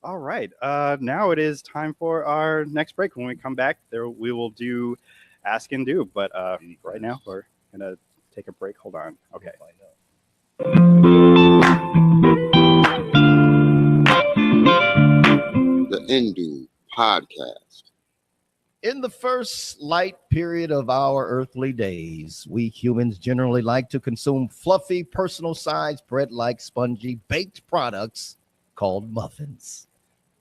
All right. Now it is time for our next break. When we come back, we will do Ask Indoob. But right now, we're going to take a break. Hold on. Okay. The Indoob podcast. In the first light period of our earthly days, we humans generally like to consume fluffy, personal-sized, bread-like, spongy, baked products called muffins.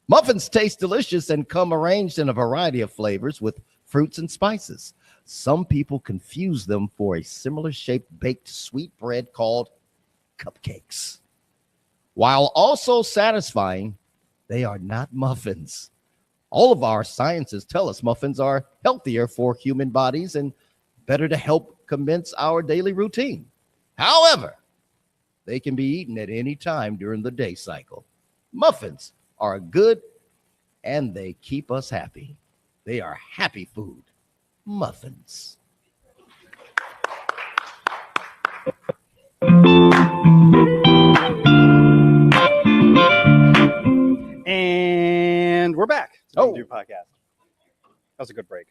Muffins taste delicious and come arranged in a variety of flavors with fruits and spices. Some people confuse them for a similar shaped baked sweet bread called cupcakes. While also satisfying, they are not muffins. All of our sciences tell us muffins are healthier for human bodies and better to help commence our daily routine. However, they can be eaten at any time during the day cycle. Muffins are good and they keep us happy. They are happy food. Muffins. And we're back. To Oh. the Indoob podcast. That was a good break.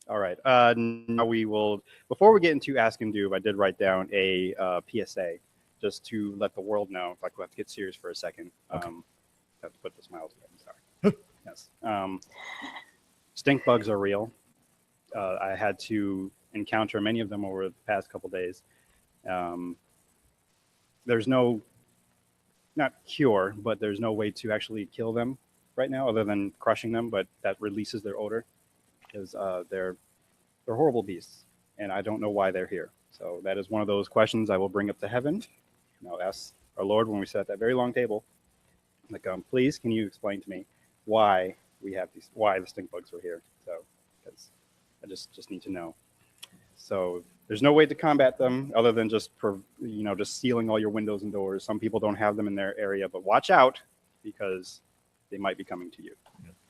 All right. Now we will. Before we get into Ask Indoob, I did write down a PSA just to let the world know. If I have to get serious for a second. Okay. Have to put the smiles again. Sorry. Yes. Stink bugs are real. I had to encounter many of them over the past couple days. There's no, not cure, but there's no way to actually kill them right now other than crushing them, but that releases their odor because they're horrible beasts, and I don't know why they're here. So that is one of those questions I will bring up to heaven. And I'll ask our Lord when we sit at that very long table, like, please, can you explain to me why we have these, why the stink bugs were here? So, because I just need to know. So there's no way to combat them other than just sealing all your windows and doors. Some people don't have them in their area, but watch out because they might be coming to you.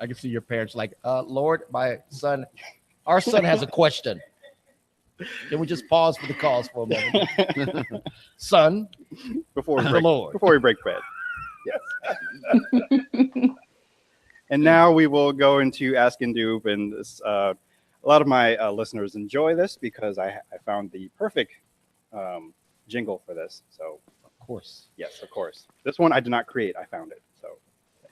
I can see your parents like, Lord, our son has a question. Can we just pause for the calls for a moment? Son, Before we Lord. break bread. Yes. And now we will go into Ask Indoob, and this, a lot of my listeners enjoy this because I found the perfect jingle for this. So, of course. Yes, of course. This one I did not create. I found it. So,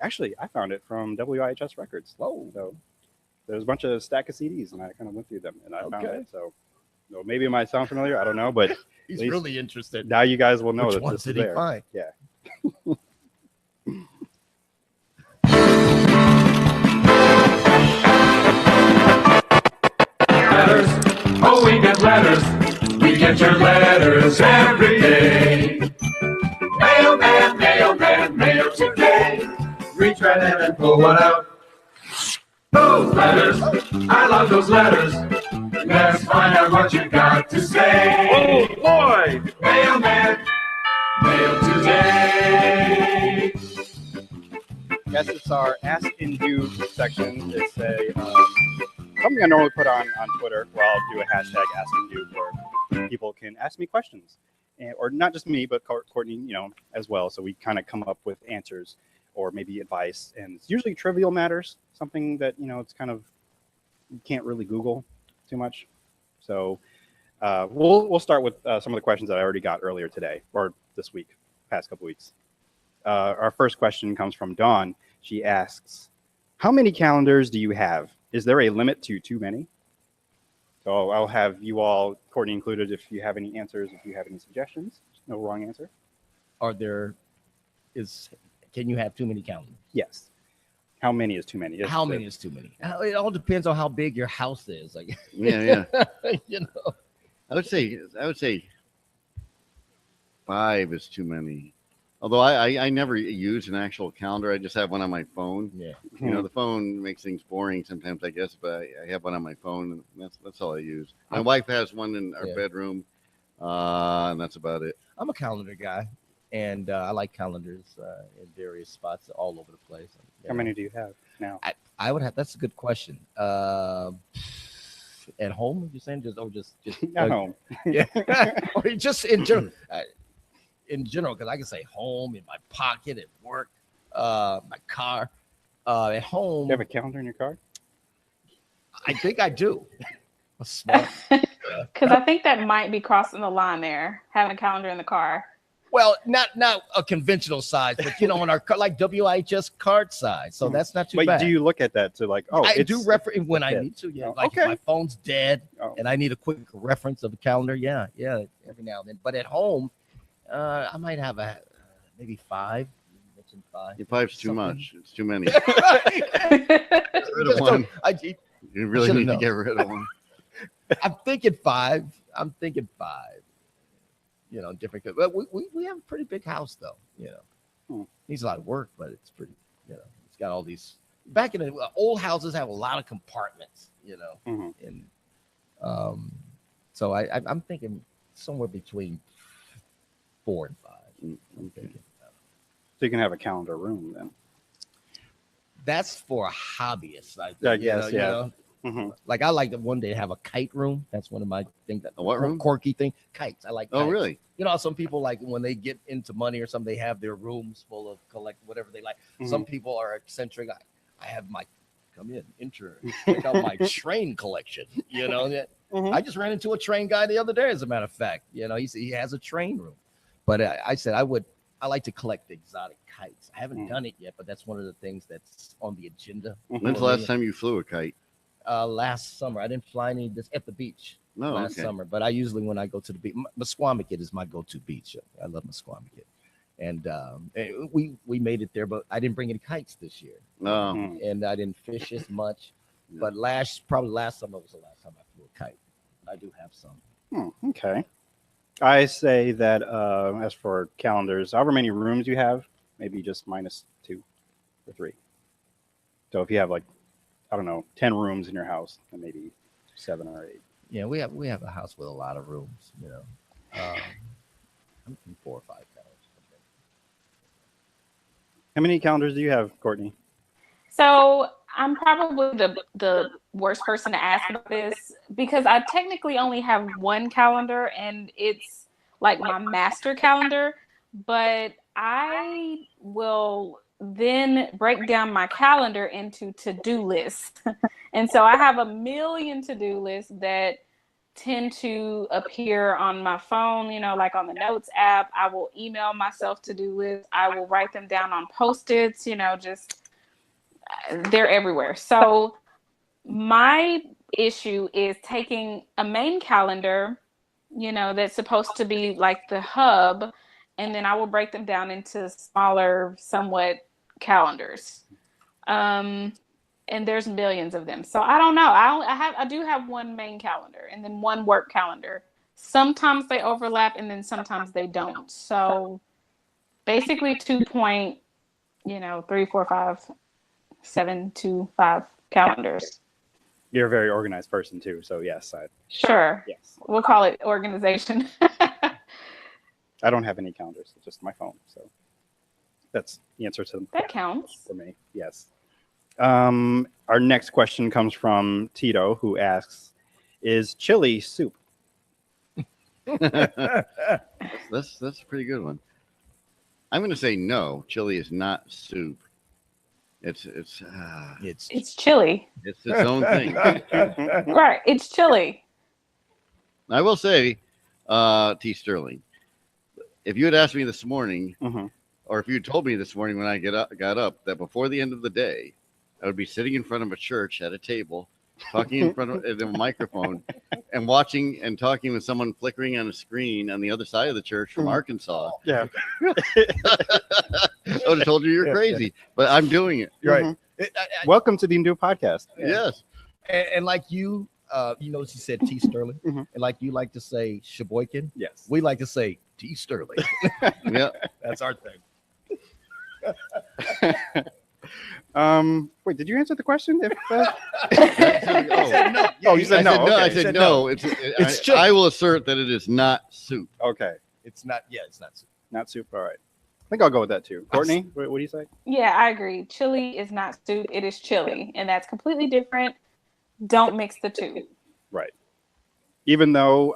actually, I found it from WIHS Records. Whoa. So, there's a bunch of stack of CDs, and I kind of went through them, and I found it. So, maybe it might sound familiar. I don't know, but He's really interested. now you guys will know Which that ones this is did he there. find? Yeah. Letters, oh, we get letters. We get your letters every day. Mailman, mailman, mail today. Reach right in and pull one out. Those letters, I love those letters. Let's find out what you got to say. Oh boy! Mailman, mail today. Yes, it's our Ask Indoob section. It's a something I normally put on Twitter where I'll do a hashtag Ask Indoob where people can ask me questions. Or not just me, but Courtney, as well. So we kind of come up with answers or maybe advice. And it's usually trivial matters, something that, it's kind of, you can't really Google too much. So we'll start with some of the questions that I already got earlier today or this week, past couple weeks. Our first question comes from Dawn. She asks, how many calendars do you have? Is there a limit to too many? So I'll have you all, Courtney included, if you have any answers, if you have any suggestions. No wrong answer. Can you have too many calendars? Yes. How many is too many? How many is too many? It all depends on how big your house is. Like, Yeah. you know. I would say 5 is too many. Although I never use an actual calendar. I just have one on my phone. Yeah. The phone makes things boring sometimes, I guess, but I have one on my phone, and that's all I use. My wife has one in our bedroom, and that's about it. I'm a calendar guy, and I like calendars in various spots all over the place. How many do you have now? I would have. That's a good question. At home, you're saying, just At home. Yeah, or just in general. In general, because I can say home, in my pocket, at work, my car, at home. You have a calendar in your car? I think I do. Smart. Because I think that might be crossing the line there, having a calendar in the car. Well, not a conventional size, but on our like WIHS card size, so that's not too bad. But do you look at that to like? Oh, I do reference when I need to. Yeah, like if my phone's dead and I need a quick reference of a calendar. Yeah, every now and then. But at home, I might have maybe 5. mentioned 5. Your 5's too Something. much. It's too many. Get rid of one. You really should've need to known. get rid of one. I'm thinking 5. You know, different. But we have a pretty big house, though. You know, needs a lot of work, but it's pretty. You know, it's got all these. Back in the old houses have a lot of compartments. You know, and so I'm thinking somewhere between 4 and 5. I'm thinking. So you can have a calendar room then. That's for a hobbyist. I think, I guess, you yeah. know? Mm-hmm. Like I like to one day have a kite room. That's one of my things. That A what room? Quirky thing. Kites. I like. Oh, kites. really? You know, some people like when they get into money or something, they have their rooms full of collect whatever they like. Some people are eccentric. I have my come in, enter, check out my train collection. You know, I just ran into a train guy the other day. As a matter of fact, you know, he has a train room. But I said I like to collect exotic kites. I haven't done it yet, but that's one of the things that's on the agenda. When's the last time you flew a kite? Last summer. I didn't fly any at the beach last okay. summer, but I usually when I go to the beach, Musquamaket is my go-to beach. I love Musquamaket, and we made it there, but I didn't bring any kites this year, and I didn't fish as much. But probably last summer was the last time I flew a kite. I do have some. Okay. I say that as for calendars, however many rooms you have, maybe just -2 or 3. So if you have like, I don't know, 10 rooms in your house, then maybe 7 or 8. Yeah, we have a house with a lot of rooms. You know, I'm thinking 4 or 5 calendars. How many calendars do you have, Courtney? So I'm probably the worst person to ask about this because I technically only have one calendar and it's like my master calendar, but I will then break down my calendar into to-do lists. And so I have a million to-do lists that tend to appear on my phone, you know, like on the notes app. I will email myself to-do lists. I will write them down on Post-its, you know, just they're everywhere. So my issue is taking a main calendar, you know, that's supposed to be like the hub, and then I will break them down into smaller, somewhat calendars. And there's millions of them. So I don't know. I do have one main calendar and then one work calendar. Sometimes they overlap and then sometimes they don't. So basically 2.3, 4, 5, 7 to 5 calendars. You're a very organized person too, so yes. Sure. Yes. We'll call it organization. I don't have any calendars, it's just my phone. So that's the answer to that counts for me. Yes. Our next question comes from Tito, who asks, "Is chili soup?" That's a pretty good one. I'm going to say no. Chili is not soup. It's chili. It's its own thing. Right. It's chili. I will say, T. Sterling, if you had asked me this morning, or if you had told me this morning when I got up that before the end of the day, I would be sitting in front of a church at a table, talking in front of a microphone, and watching and talking with someone flickering on a screen on the other side of the church from Arkansas. Yeah. I would have told you you're crazy, but I'm doing it. Right. Welcome to the Indoob podcast. Yes. And like you know, she said T. Sterling, and like you like to say Sheboygan. Yes. We like to say T. Sterling. Yeah. That's our thing. Wait, did you answer the question? If, no. Oh, you said no. I Okay. said no. It's chili. I will assert that it is not soup. Okay. It's not. Yeah, it's not soup. Not soup. All right. I think I'll go with that too. Courtney, what do you say? Yeah, I agree. Chili is not soup. It is chili, and that's completely different. Don't mix the two. Right. Even though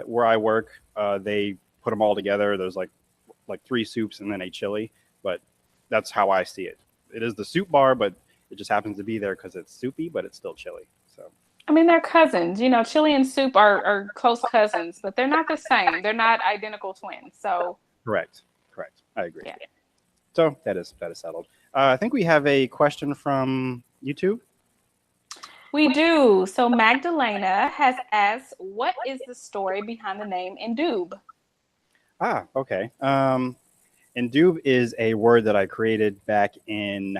where I work, they put them all together. There's like 3 soups and then a chili, but that's how I see it. It is the soup bar, but it just happens to be there because it's soupy, but it's still chili. So I mean, they're cousins. You know, chili and soup are close cousins, but they're not the same. They're not identical twins. So correct. I agree. Yeah. So that is settled. I think we have a question from YouTube. we do. So Magdalena has asked, what is the story behind the name Indoob? Okay. Indoob is a word that I created back in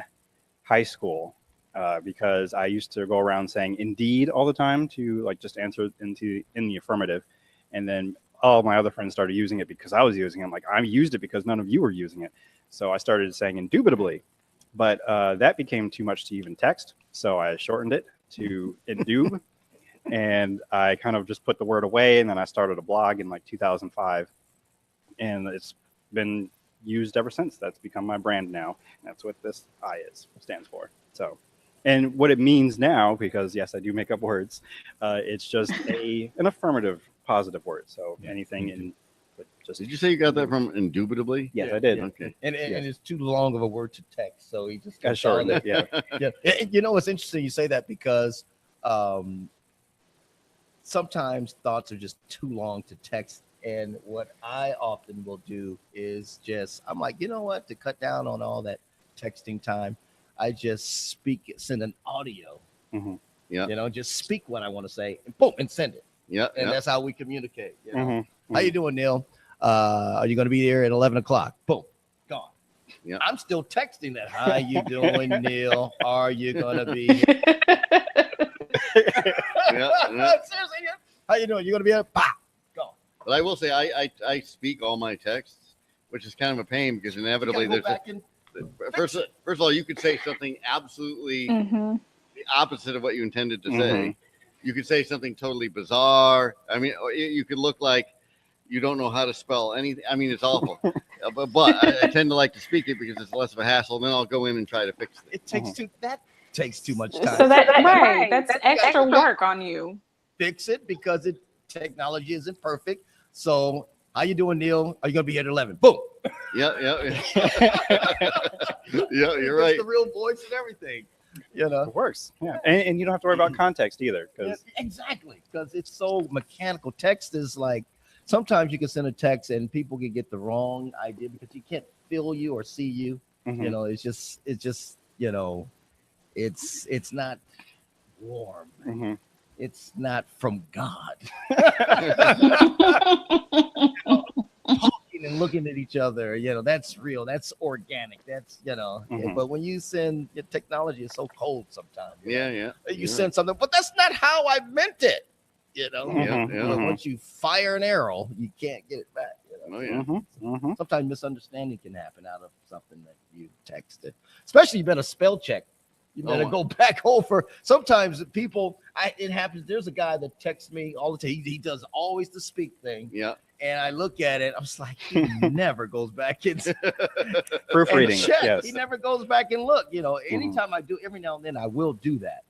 high school because I used to go around saying indeed all the time to like just answer in the affirmative. And then all my other friends started using it because I was using it. I'm like, I used it because none of you were using it. So I started saying indubitably. But that became too much to even text. So I shortened it to Indoob. And I kind of just put the word away. And then I started a blog in like 2005. And it's been used ever since. That's become my brand now. That's what this I stands for. So, and what it means now, because yes, I do make up words. It's just an affirmative positive word. So anything in. Just, did you say you got that from indubitably? Yes, I did. Okay. And it's too long of a word to text, so he just got shortened it. Yeah. Yeah. You know, it's interesting you say that because sometimes thoughts are just too long to text. And what I often will do is I'm like, you know what? To cut down on all that texting time, I just send an audio. Mm-hmm. Yeah. You know, just speak what I want to say, and boom, and send it. Yeah. And that's how we communicate. You know? Mm-hmm. How you doing, Neil? Are you going to be there at 11 o'clock? Boom, gone. Yeah. I'm still texting that. How you doing, Neil? Are you going to be here? Seriously, how you doing? You going to be here? Bah, gone. But I will say I speak all my texts, which is kind of a pain because inevitably there's first of all, you could say something absolutely the opposite of what you intended to say. You could say something totally bizarre. I mean, you could look like you don't know how to spell anything. I mean, it's awful. but I tend to like to speak it because it's less of a hassle. Then I'll go in and try to fix it. That takes too much time. So that's extra work on you. Fix it because technology isn't perfect. So how you doing, Neil? Are you gonna be here at 11? Boom. Yeah. Yeah, you're right. It's the real voice and everything. You know, it works. Yeah, and you don't have to worry about context either. Exactly, because it's so mechanical. Text is like sometimes you can send a text and people can get the wrong idea because you can't feel you or see you. You know, it's just you know, it's not warm. It's not from God. Talking and looking at each other, you know, that's real. That's organic. That's, you know, but when you send technology, it's so cold sometimes. Yeah. You send something, but that's not how I meant it. You know, But once you fire an arrow, you can't get it back. You know? Sometimes misunderstanding can happen out of something that you texted, especially you better spell check. You better go back over. Sometimes people, it happens. There's a guy that texts me all the time. He does always the speak thing. Yeah. And I look at it. I'm just like, he never goes back and proofreading. Check. Yes. He never goes back and look. You know, anytime I do, every now and then I will do that.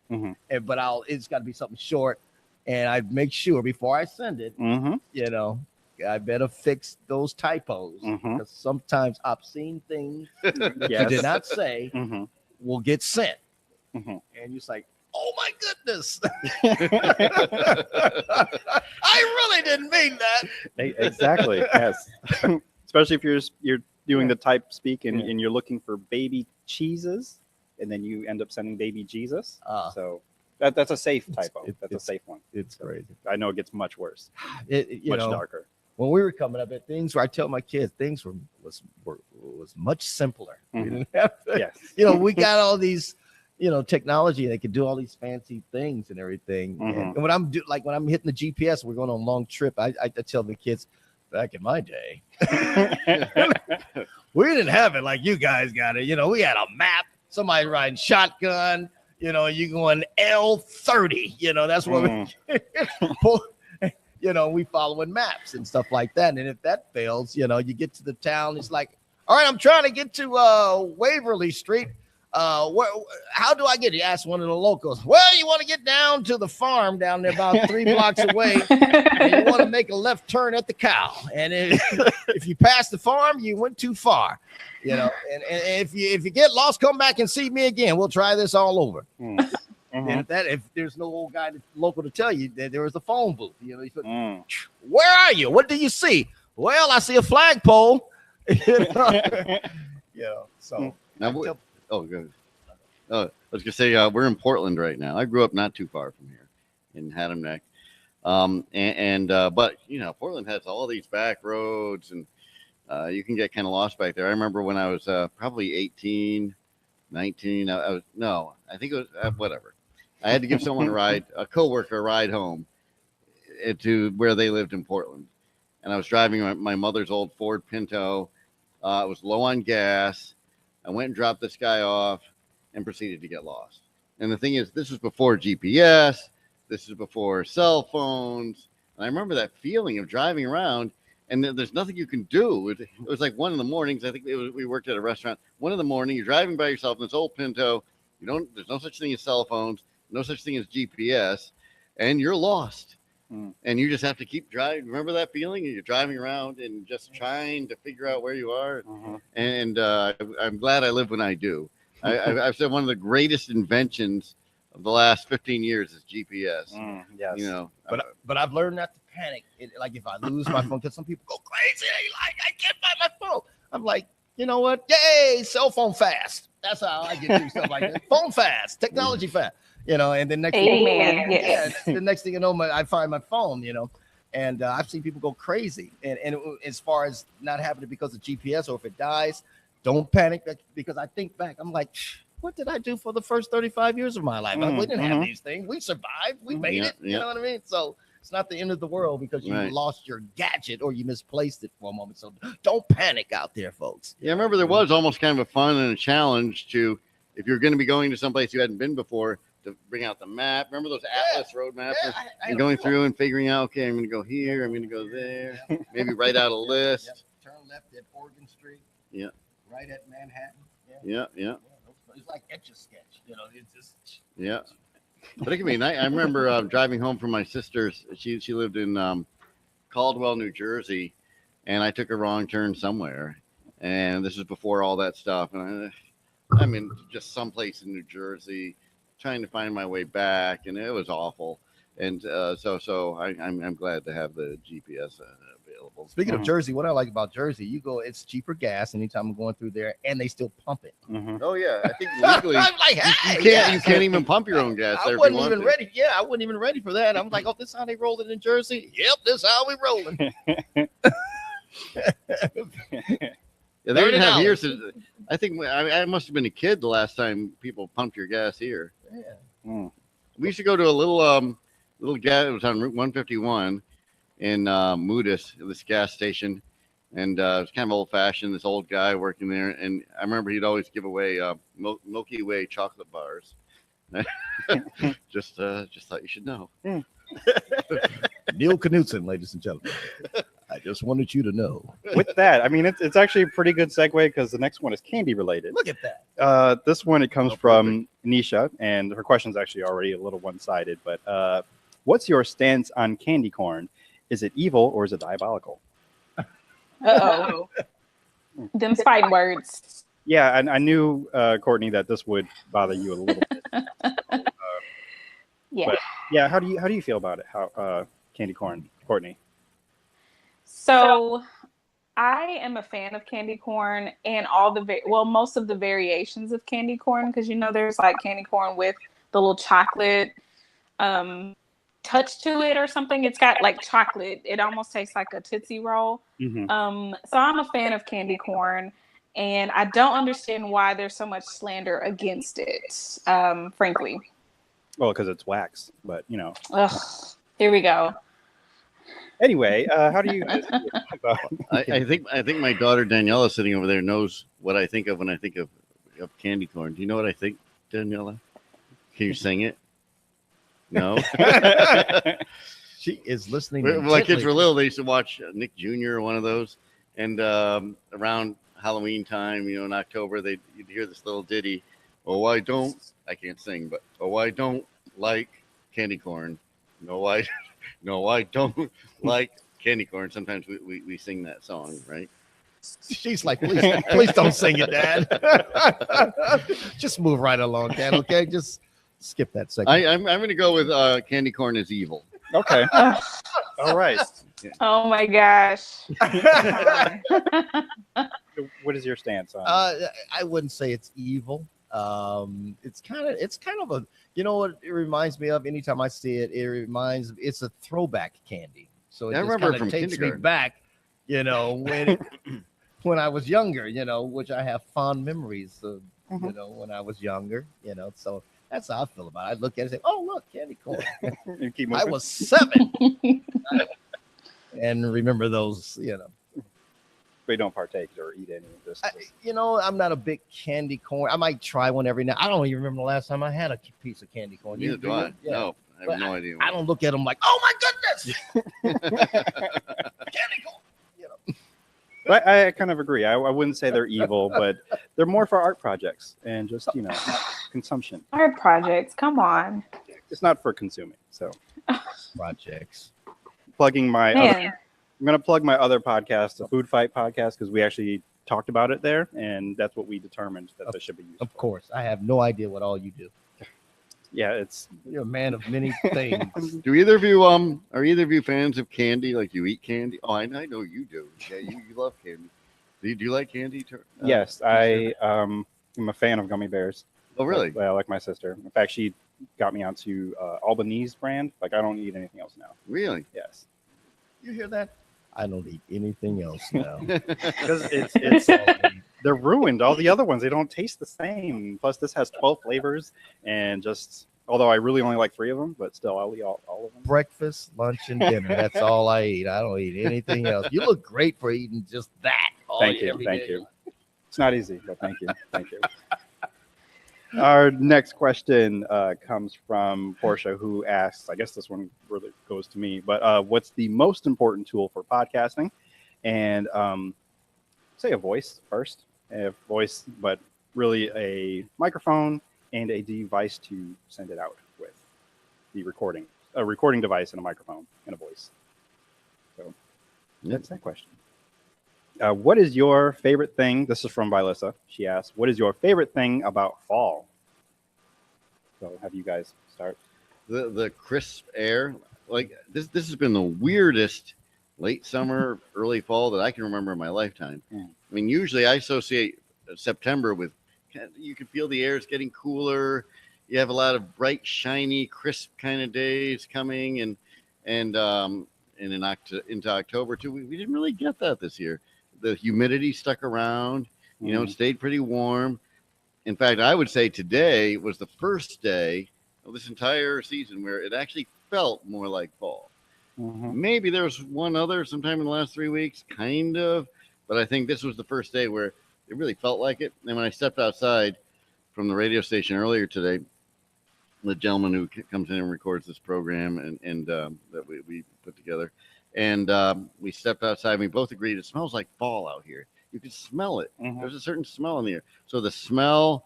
But it's got to be something short. And I make sure before I send it, you know, I better fix those typos because sometimes obscene things that you did not say will get sent. And you're like, oh my goodness. I really didn't mean that. Exactly. Yes. Especially if you're doing the type speak and you're looking for baby cheeses and then you end up sending baby Jesus. So that's a safe typo. That's a safe one. It's crazy. I know it gets much worse. Much darker. When we were coming up at things where I tell my kids things was much simpler. We didn't have to, Yes. You know, we got all these, you know, technology and they can do all these fancy things and everything. And when I'm when I'm hitting the GPS, we're going on a long trip. I tell the kids, back in my day, we didn't have it like you guys got it. You know, we had a map, somebody riding shotgun, you know, you going L30, you know, that's what we pull. You know, we following maps and stuff like that. And if that fails, you know, you get to the town, it's like, all right, I'm trying to get to Waverly Street. How do I get it? You ask one of the locals. Well, you want to get down to the farm down there about 3 blocks away. And you want to make a left turn at the cow. And if you pass the farm, you went too far. You know, and if you get lost, come back and see me again. We'll try this all over. And if there's no old guy local to tell you that there is a phone booth, you know, where are you? What do you see? Well, I see a flagpole. You know, so now, good. I was gonna say we're in Portland right now. I grew up not too far from here in Haddam Neck, but you know, Portland has all these back roads and you can get kind of lost back there. I remember when I was probably 18, 19. I think it was whatever. I had to give someone a coworker a ride home to where they lived in Portland. And I was driving my mother's old Ford Pinto. It was low on gas. I went and dropped this guy off and proceeded to get lost. And the thing is, this was before GPS. This is before cell phones. And I remember that feeling of driving around and there's nothing you can do. It was like 1 a.m. I think we worked at a restaurant. 1 a.m. You're driving by yourself in this old Pinto. There's no such thing as cell phones, no such thing as GPS, and you're lost. And you just have to keep driving. Remember that feeling? You're driving around and just trying to figure out where you are. And I'm glad I live when I do. I've said one of the greatest inventions of the last 15 years is GPS. Yes. But I've learned not to panic. Like if I lose my phone, because some people go crazy. Like I can't find my phone. I'm like, you know what? Yay, cell phone fast. That's how I get through stuff like that. Phone fast, technology fast. And the next the next thing you know, I find my phone. And I've seen people go crazy. And as far as not having it because of GPS or if it dies, don't panic, because I think back, I'm like, what did I do for the first 35 years of my life? We didn't have these things. We survived. We made it. You know what I mean? So it's not the end of the world because you lost your gadget or you misplaced it for a moment. So don't panic out there, folks. Yeah, I remember there was almost kind of a fun and a challenge to, if you're going to be going to someplace you hadn't been before, to bring out the map. Remember those Atlas road maps? And going through and figuring out, okay, I'm going to go here, I'm going to go there. Maybe write out a list. Turn left at Oregon Street. Yeah. Right at Manhattan. Yeah. It's like Etch-a-Sketch. It's just. Yeah. But it can be nice. I remember driving home from my sister's. She lived in Caldwell, New Jersey, and I took a wrong turn somewhere. And this is before all that stuff. And I'm in just someplace in New Jersey, trying to find my way back, and it was awful. And so I'm glad to have the GPS available. Speaking of Jersey, what I like about Jersey, it's cheaper gas anytime I'm going through there, and they still pump it. Oh yeah, I think legally I'm like, hey, you can't even pump your own gas. I wasn't even ready. Yeah, I wasn't even ready for that. I'm like, oh, this is how they roll it in Jersey. Yep, this is how we rolling. Yeah, they didn't have here. I think I must have been a kid the last time people pumped your gas here. Yeah. We used to go to a little gas. It was on Route 151 in Moodus, this gas station, and it was kind of old fashioned. This old guy working there, and I remember he'd always give away Milky Way chocolate bars. just thought you should know. Neil Knudsen, ladies and gentlemen. I just wanted you to know. With that, I mean, it's actually a pretty good segue because the next one is candy related. Look at that. This one, it comes from Nisha, and her question is actually already a little one-sided. But what's your stance on candy corn? Is it evil or is it diabolical? Uh-oh. Them fighting words. Yeah, I knew, Courtney, that this would bother you a little bit. Yeah. But, yeah, how do you feel about it? How candy corn, Courtney? So I am a fan of candy corn and all the most of the variations of candy corn, because there's like candy corn with the little chocolate touch to it or something. It's got like chocolate. It almost tastes like a Tootsie Roll. So I'm a fan of candy corn, and I don't understand why there's so much slander against it, frankly. Well, because it's wax, but Ugh, here we go. Anyway, how do you guys feel about I think my daughter Daniela sitting over there knows what I think of when I think of candy corn. Do you know what I think, Daniela? Can you sing it? No. She is listening. When my kids were little, they used to watch Nick Jr. or one of those, and around Halloween time, in October, you'd hear this little ditty. Oh, I can't sing, but I don't like candy corn. No, I don't like candy corn. Sometimes we sing that song, right? She's like, please don't sing it, Dad. Just move right along, Dad. Okay, just skip that second. I'm going to go with candy corn is evil. Okay. All right. Oh my gosh. What is your stance on I wouldn't say it's evil. It's kind of a, what it reminds me of anytime I see it. It's a throwback candy. So it I just remember kind from of takes me kindergarten. back, when when I was younger, which I have fond memories of, Mhm. when I was younger, so that's how I feel about it. I look at it and say, oh, look, candy corn. You keep I moving. was 7 and remember those, We don't partake or eat any of this. I'm not a big candy corn. I might try one every now. I don't even remember the last time I had a piece of candy corn. Neither do I. Yeah. No, I have But no idea. I don't look at them like, oh my goodness, candy corn. But I kind of agree. I wouldn't say they're evil, but they're more for art projects and just, consumption. Art projects, come on. It's not for consuming. So Projects. plugging my Man, I'm going to plug my other podcast, the Food Fight podcast, because we actually talked about it there, and that's what we determined that this should be used Of for. course, I have no idea what all you do. Yeah, You're a man of many things. Do either of you are either of you fans of candy? Like you eat candy? Oh, I know you do. Yeah, you love candy. Do you like candy? yes, I am a fan of gummy bears. Oh, really? Like my sister. In fact, she got me onto Albanese brand. Like I don't eat anything else now. Really? Yes. You hear that? I don't eat anything else now. Because they're ruined. All the other ones, they don't taste the same. Plus, this has 12 flavors, and although I really only like 3 of them, but still, I'll eat all of them. Breakfast, lunch, and dinner. That's all I eat. I don't eat anything else. You look great for eating just that. Thank you. It's not easy, but thank you. Our next question comes from Portia, who asks, I guess this one really goes to me, but what's the most important tool for podcasting? And say a voice first, but really a microphone and a device to send it out with, a recording device and a microphone and a voice. So that's that question. What is your favorite thing? This is from Vilissa. She asked, what is your favorite thing about fall? So have you guys start? The crisp air. Like this has been the weirdest late summer, early fall that I can remember in my lifetime. I mean, usually I associate September with, you can feel the air is getting cooler. You have a lot of bright, shiny, crisp kind of days coming, and into October too. We didn't really get that this year. The humidity stuck around. It stayed pretty warm. In fact, I would say today was the first day of this entire season where it actually felt more like fall. Maybe there was one other sometime in the last 3 weeks, kind of, but I think this was the first day where it really felt like it. And when I stepped outside from the radio station earlier today, the gentleman who comes in and records this program and that we put together, and we stepped outside and we both agreed it smells like fall out here. You can smell it. There's a certain smell in the air. So the smell,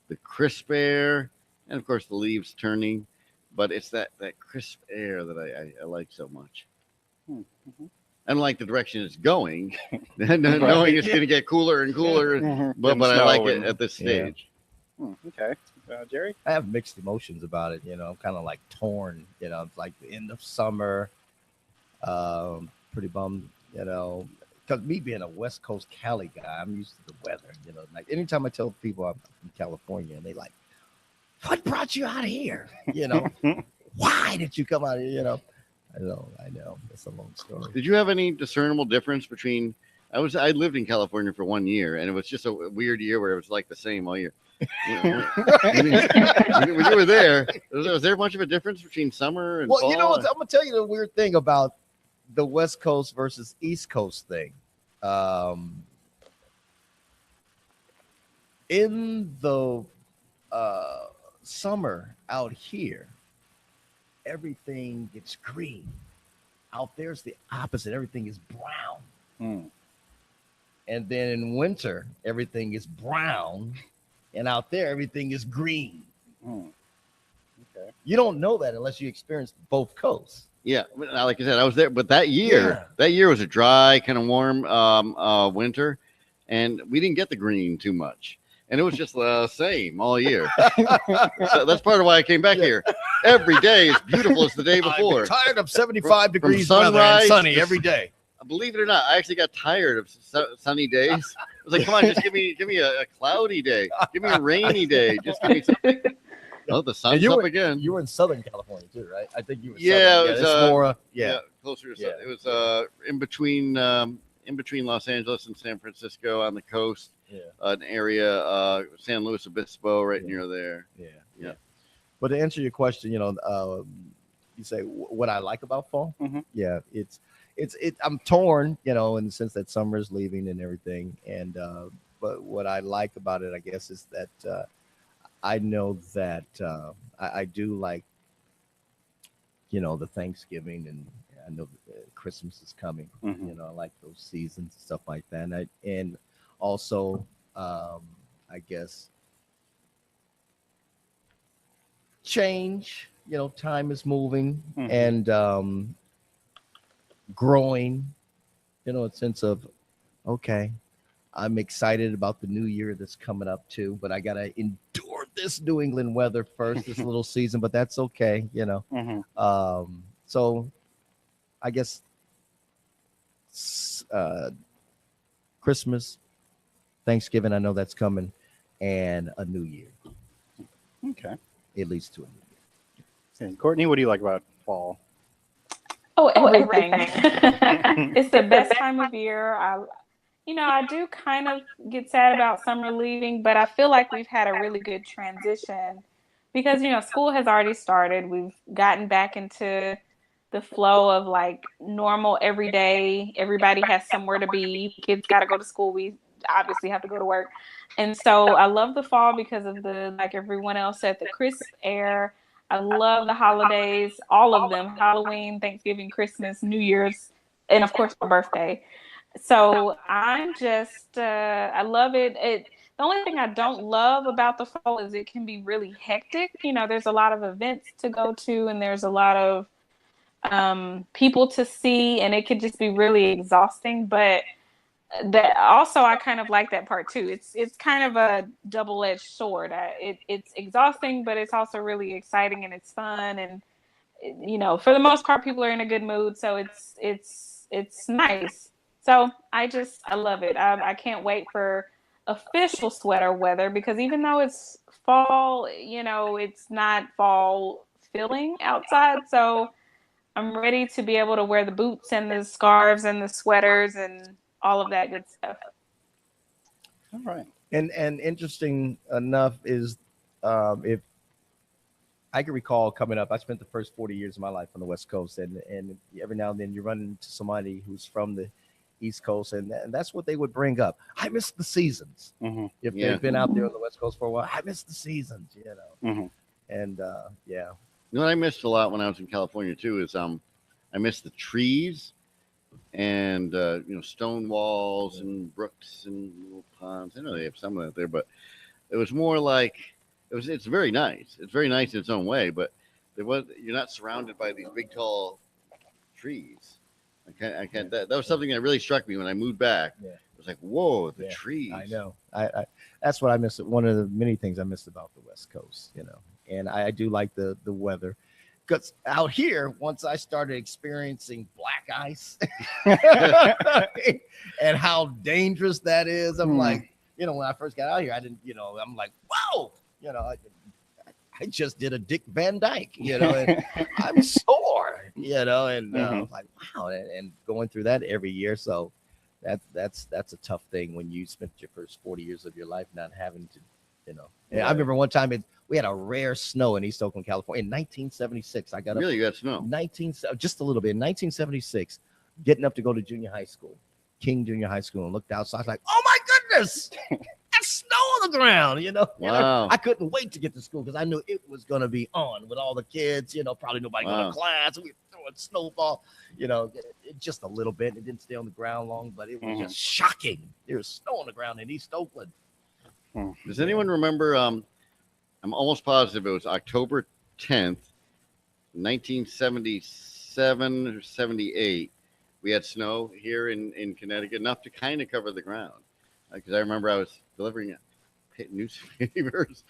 the crisp air, and of course the leaves turning, but it's that crisp air that I like so much. I don't like the direction it's going, knowing it's going to get cooler and cooler, but I like it at this stage. Okay. Gerry? I have mixed emotions about it. I'm kind of like torn. It's like the end of summer. Pretty bummed, because me being a West Coast Cali guy, I'm used to the weather. Like anytime I tell people I'm from California, and they like, what brought you out of here? Why did you come out of here? I know. It's a long story. Did you have any discernible difference between? I lived in California for 1 year, and it was just a weird year where it was like the same all year. When you were there, was there much of a difference between summer and fall? Well, I'm gonna tell you the weird thing about the West Coast versus East Coast thing. In the summer out here, everything gets green. Out there's the opposite. Everything is brown. And then in winter, everything is brown. And out there, everything is green. Okay. You don't know that unless you experience both coasts. Yeah, like I said, I was there, but that year was a dry, kind of warm winter, and we didn't get the green too much, and it was just the same all year. So that's part of why I came back here. Every day is beautiful as the day before. I'm tired of 75 degrees sunrise weather and sunny every day. Believe it or not, I actually got tired of sunny days. I was like, come on, just give me a cloudy day. Give me a rainy day. Just give me something. Oh, the sun's up again. You were in Southern California too, right? I think you were. Yeah, Southern. it was more. closer to Southern. It was in in between Los Angeles and San Francisco on the coast, Yeah. an area, San Luis Obispo, right Yeah. near there. Yeah. Yeah. But to answer your question, you say what I like about fall. Mhm. Yeah, I'm torn, in the sense that summer is leaving and everything. And but what I like about it, I guess, is that I know that I do like, the Thanksgiving, and I know Christmas is coming. Mhm. I like those seasons, stuff like that. And also, I guess, change. Time is moving Mhm. and growing. A sense of, okay, I'm excited about the new year that's coming up too, but I gotta endure this New England weather first, this little season. But that's okay. Mhm. So I guess Christmas, Thanksgiving, I know that's coming, and a new year. Okay. It leads to a new year. And Courtney, what do you like about fall? Oh, everything. It's the best time of year. I do kind of get sad about summer leaving, but I feel like we've had a really good transition because, school has already started. We've gotten back into the flow of like normal every day. Everybody has somewhere to be. Kids got to go to school. We obviously have to go to work. And so I love the fall because of like everyone else said, the crisp air. I love the holidays, all of them, Halloween, Thanksgiving, Christmas, New Year's, and of course my birthday. So I'm just, I love it. The only thing I don't love about the fall is it can be really hectic. There's a lot of events to go to, and there's a lot of people to see, and it could just be really exhausting. But that also, I kind of like that part too. It's kind of a double-edged sword. It's exhausting, but it's also really exciting and it's fun, and for the most part, people are in a good mood, so it's nice. So I love it. I can't wait for official sweater weather because even though it's fall, it's not fall feeling outside. So I'm ready to be able to wear the boots and the scarves and the sweaters and all of that good stuff. All right. And interesting enough is, if I can recall coming up, I spent the first 40 years of my life on the West Coast, and every now and then you run into somebody who's from the East Coast, and that's what they would bring up. I miss the seasons. Mm-hmm. If Yeah. they've been out there on the West Coast for a while, I miss the seasons. Mm-hmm. And yeah. What I missed a lot when I was in California too is I missed the trees and stone walls and brooks and little ponds. I know they have some of that there, but it was more like it's very nice. It's very nice in its own way, but you're not surrounded by these big tall trees. I can't that was something that really struck me when I moved back. Yeah. It was like, whoa, the Yeah, trees. I know. I that's what I miss. One of the many things I missed about the West Coast, and I do like the weather. Because out here, once I started experiencing black ice and how dangerous that is, I'm like, when I first got out here, I didn't, I'm like, whoa, I just did a Dick Van Dyke, and I'm sore, and I'm like, wow, and going through that every year. So that's a tough thing when you spent your first 40 years of your life not having to, And I remember one time we had a rare snow in East Oakland, California, in 1976. I got up. Really, you got snow? Just a little bit. In 1976, getting up to go to junior high school, King Junior High School, and looked outside. I was like, oh my goodness, that's snow on the ground. Wow. I couldn't wait to get to school because I knew it was going to be on with all the kids. Probably nobody going to class. We were throwing snowball. Just a little bit. It didn't stay on the ground long, but it was just shocking. There was snow on the ground in East Oakland. Does anyone remember? I'm almost positive it was October 10th, 1977 or 78. We had snow here in Connecticut, enough to kind of cover the ground. Because I remember I was delivering newspapers.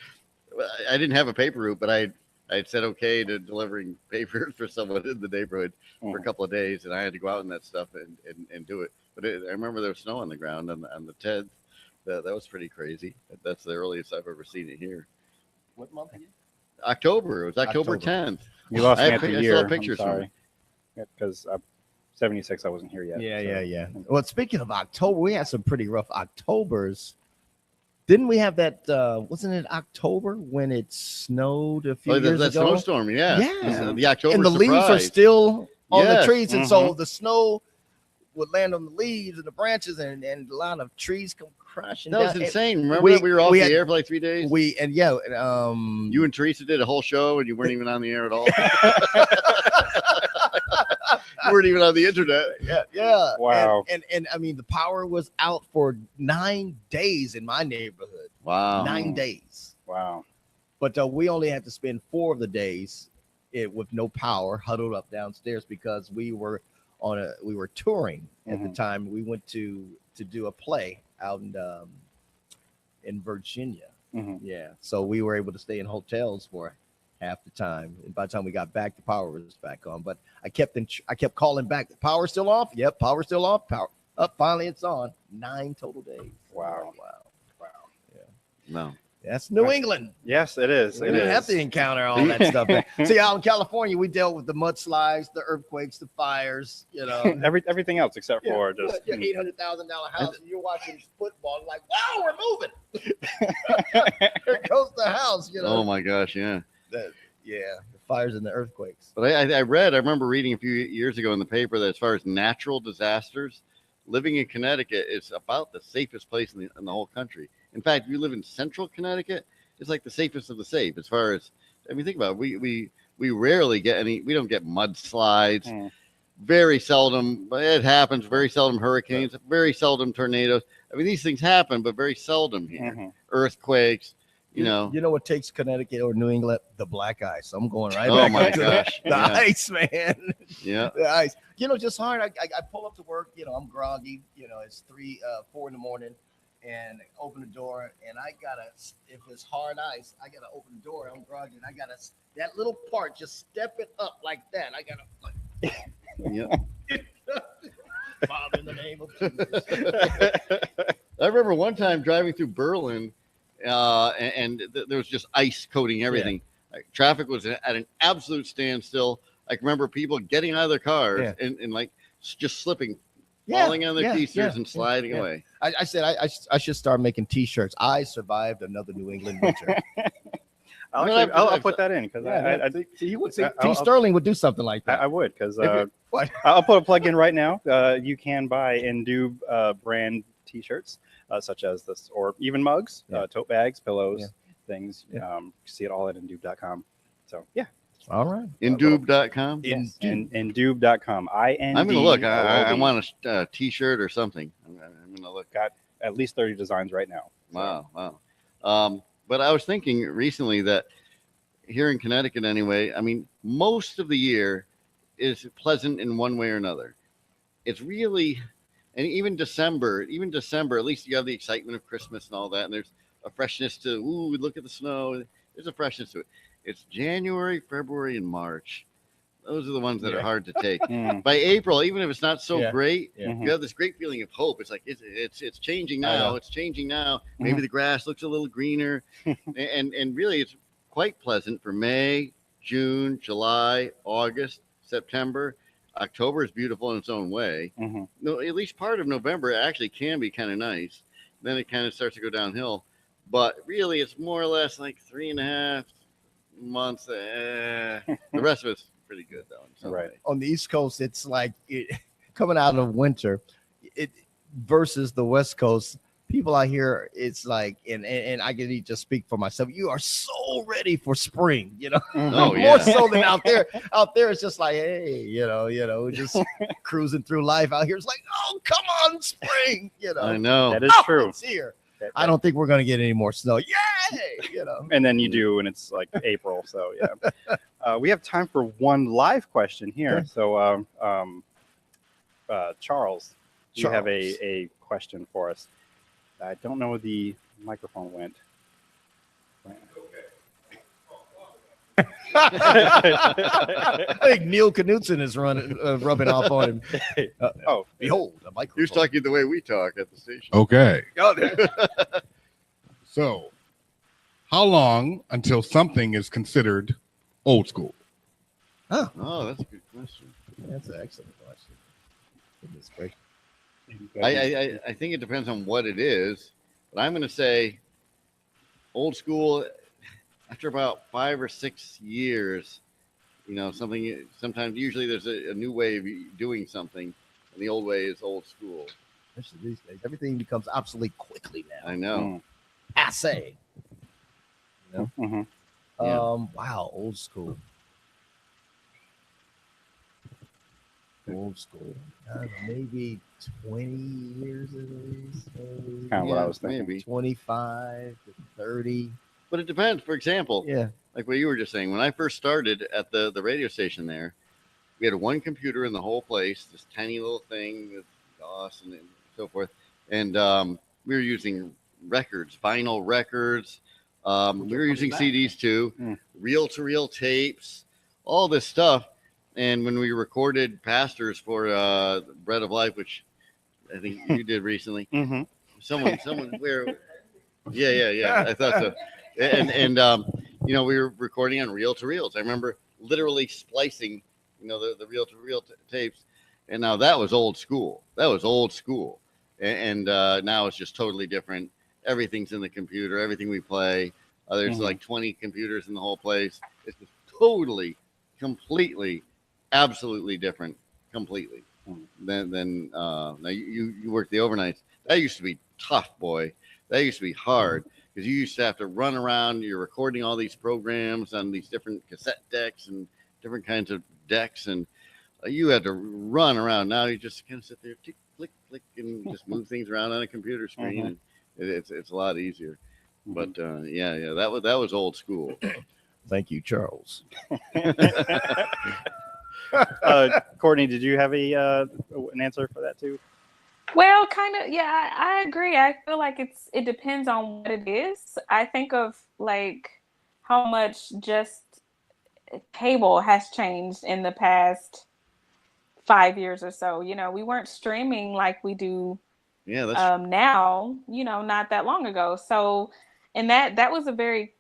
I didn't have a paper route, but I had said okay to delivering papers for someone in the neighborhood for a couple of days, and I had to go out and that stuff and do it. But I remember there was snow on the ground on the 10th. That was pretty crazy. That's the earliest I've ever seen it here. What month again? October. It was October 10th. You lost me at the I year. saw pictures I'm sorry. Because 76. I wasn't here yet. Yeah. Well, speaking of October, we had some pretty rough Octobers. Didn't we have that? Wasn't it October when it snowed a few years that ago? snowstorm, yeah. Yeah. The October and the leaves are surprise. still on the Yes. trees, and so the snow would land on the leaves and the branches, and a lot of trees come crashing That down. was And insane. Remember we- that we were off we the had- air for like 3 days? You and Teresa did a whole show and you weren't even on the air at all. You weren't even on the internet. yeah. Wow. And I mean, the power was out for 9 days in my neighborhood. Wow. 9 days. Wow. But we only had to spend 4 of the days with no power, huddled up downstairs because we were touring at the time. We went to do a play out in Virginia. Yeah, so we were able to stay in hotels for half the time, and by the time we got back, the power was back on. But I kept calling back. The power's still off. Yep, power's still off. Power up. Finally, it's on. 9 total days. Wow. Yeah. No. That's New England. Yes, it is. We It didn't is. have to encounter all that stuff. See, out in California, we dealt with the mudslides, the earthquakes, the fires. Everything else except for just your $800,000 house, and you're watching football, like, wow, we're moving. Here goes the house. Oh my gosh, yeah. The fires and the earthquakes. But I remember reading a few years ago in the paper that as far as natural disasters, living in Connecticut is about the safest place in the whole country. In fact, if you live in central Connecticut, it's like the safest of the safe. As far as, I mean, think about it. We rarely get we don't get mudslides. Very seldom, but it happens. Very seldom hurricanes, very seldom tornadoes. I mean, these things happen, but very seldom here. Earthquakes, you know. You know what takes Connecticut or New England? The black ice. I'm going right Oh back my to gosh. the Yeah. ice, man. Yeah. The ice. Just hard. I pull up to work, I'm groggy, it's 4 in the morning, and I open the door, and I gotta, if it's hard ice, I gotta open the door. I'm groggy, and I gotta, that little part, just step it up like that. I gotta, Father, in the name of Jesus. I remember one time driving through Berlin, and there was just ice coating everything. Like, traffic was at an absolute standstill. I can remember people getting out of their cars and like just slipping, falling on their t-shirts and sliding away. I said I should start making T-shirts. I survived another New England winter. I'll put that in because T. Sterling would do something like that. I would because What? I'll put a plug in right now. You can buy Indoob brand T-shirts such as this, or even mugs, tote bags, pillows, things. See it all at Indoob.com. So All right. Indoob.com. Yes, Indoob.com. I'm gonna look. I want a T-shirt or something. I'm gonna look. Got at least 30 designs right now. Wow. But I was thinking recently that here in Connecticut, anyway, I mean, most of the year is pleasant in one way or another. It's really, and even December, at least you have the excitement of Christmas and all that, and there's a freshness to, ooh, look at the snow. There's a freshness to it. It's January, February, and March. Those are the ones that are hard to take. By April, even if it's not so great, you have this great feeling of hope. It's like it's changing now. It's changing now. Maybe the grass looks a little greener, and really it's quite pleasant for May, June, July, August, September. October is beautiful in its own way. No, at least part of November actually can be kind of nice. Then it kind of starts to go downhill. But really, it's more or less like 3.5 months. The rest of it's pretty good though. Right. On the East Coast, it's like coming out of winter, versus the West Coast. People out here, it's like, and I can just speak for myself. You are so ready for spring, more so than out there. Out there, it's just like, hey, just cruising through life. Out here, it's like, oh, come on, spring, I know that is true. It's here. I don't think we're gonna get any more snow. Yay! And then you do, and it's like April. So we have time for one live question here. So Charles, you have a question for us. I don't know where the microphone went. I think Neil Knudsen is rubbing off on him. Behold, a microphone. He was talking the way we talk at the station. Okay. So, how long until something is considered old school? Oh, that's a good question. That's an excellent question. Goodness gracious. I think it depends on what it is, but I'm going to say old school. After about 5 or 6 years, something. Sometimes, usually, there's a new way of doing something, and the old way is old school. Especially these days, everything becomes obsolete quickly now. I know. Assay. Mhm. Yeah. Wow, old school. Old school. Maybe 20 years at least. Kind of what I was thinking. Maybe. 25 to 30. But it depends. For example, Yeah. like what you were just saying, when I first started at the radio station there, we had one computer in the whole place, this tiny little thing with DOS and so forth. And we were using records, vinyl records. We were using CDs too, reel-to-reel tapes, all this stuff. And when we recorded pastors for Bread of Life, which I think you did recently, someone, where, yeah, I thought so. And we were recording on reel-to-reels. I remember literally splicing, the reel-to-reel tapes. And now that was old school. And now it's just totally different. Everything's in the computer. Everything we play. There's like 20 computers in the whole place. It's just totally, completely, absolutely different. Completely. Than now you work the overnights. That used to be tough, boy. That used to be hard because you used to have to run around. You're recording all these programs on these different cassette decks and different kinds of decks, and you had to run around. Now you just kind of sit there, tick, click, click, and just move things around on a computer screen, and it's a lot easier. But that was old school. Thank you, Charles. Courtney, did you have an answer for that too? Well, kind of, yeah, I agree. I feel like it depends on what it is. I think of like how much just cable has changed in the past 5 years or so. We weren't streaming like we do now, not that long ago. So, and that was a very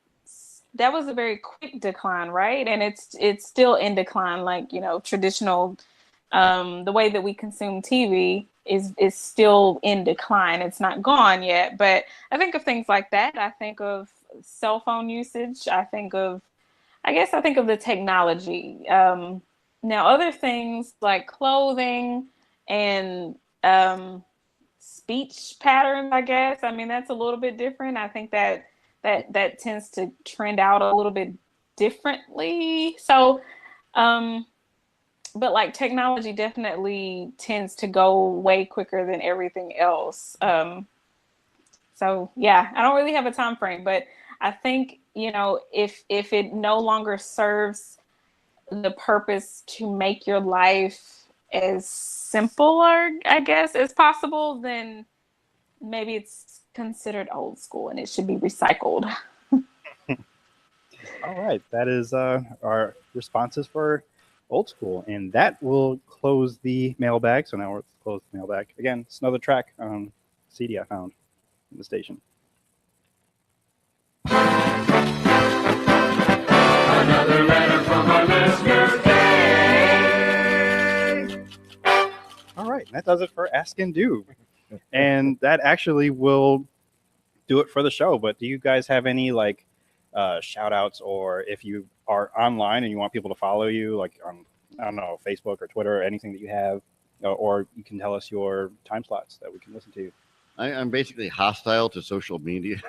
quick decline, right? And it's still in decline, like, traditional, the way that we consume TV is still in decline. It's not gone yet, but I think of things like that. I think of cell phone usage. I think of the technology. Now, other things like clothing and speech patterns, I guess. I mean, that's a little bit different. I think that tends to trend out a little bit differently. So, but like technology definitely tends to go way quicker than everything else. So yeah, I don't really have a time frame, but I think, if it no longer serves the purpose to make your life as simpler, I guess, as possible, then maybe it's considered old school and it should be recycled. All right, that is our responses for old school, and that will close the mailbag. So now we're close the mailbag again. It's another track CD I found in the station. Another letter from our listener, Dave. All right, and that does it for Ask Indoob. And that actually will do it for the show. But do you guys have any shout outs, or if you are online and you want people to follow you, like on, I don't know, Facebook or Twitter or anything that you have, or you can tell us your time slots that we can listen to? I'm basically hostile to social media.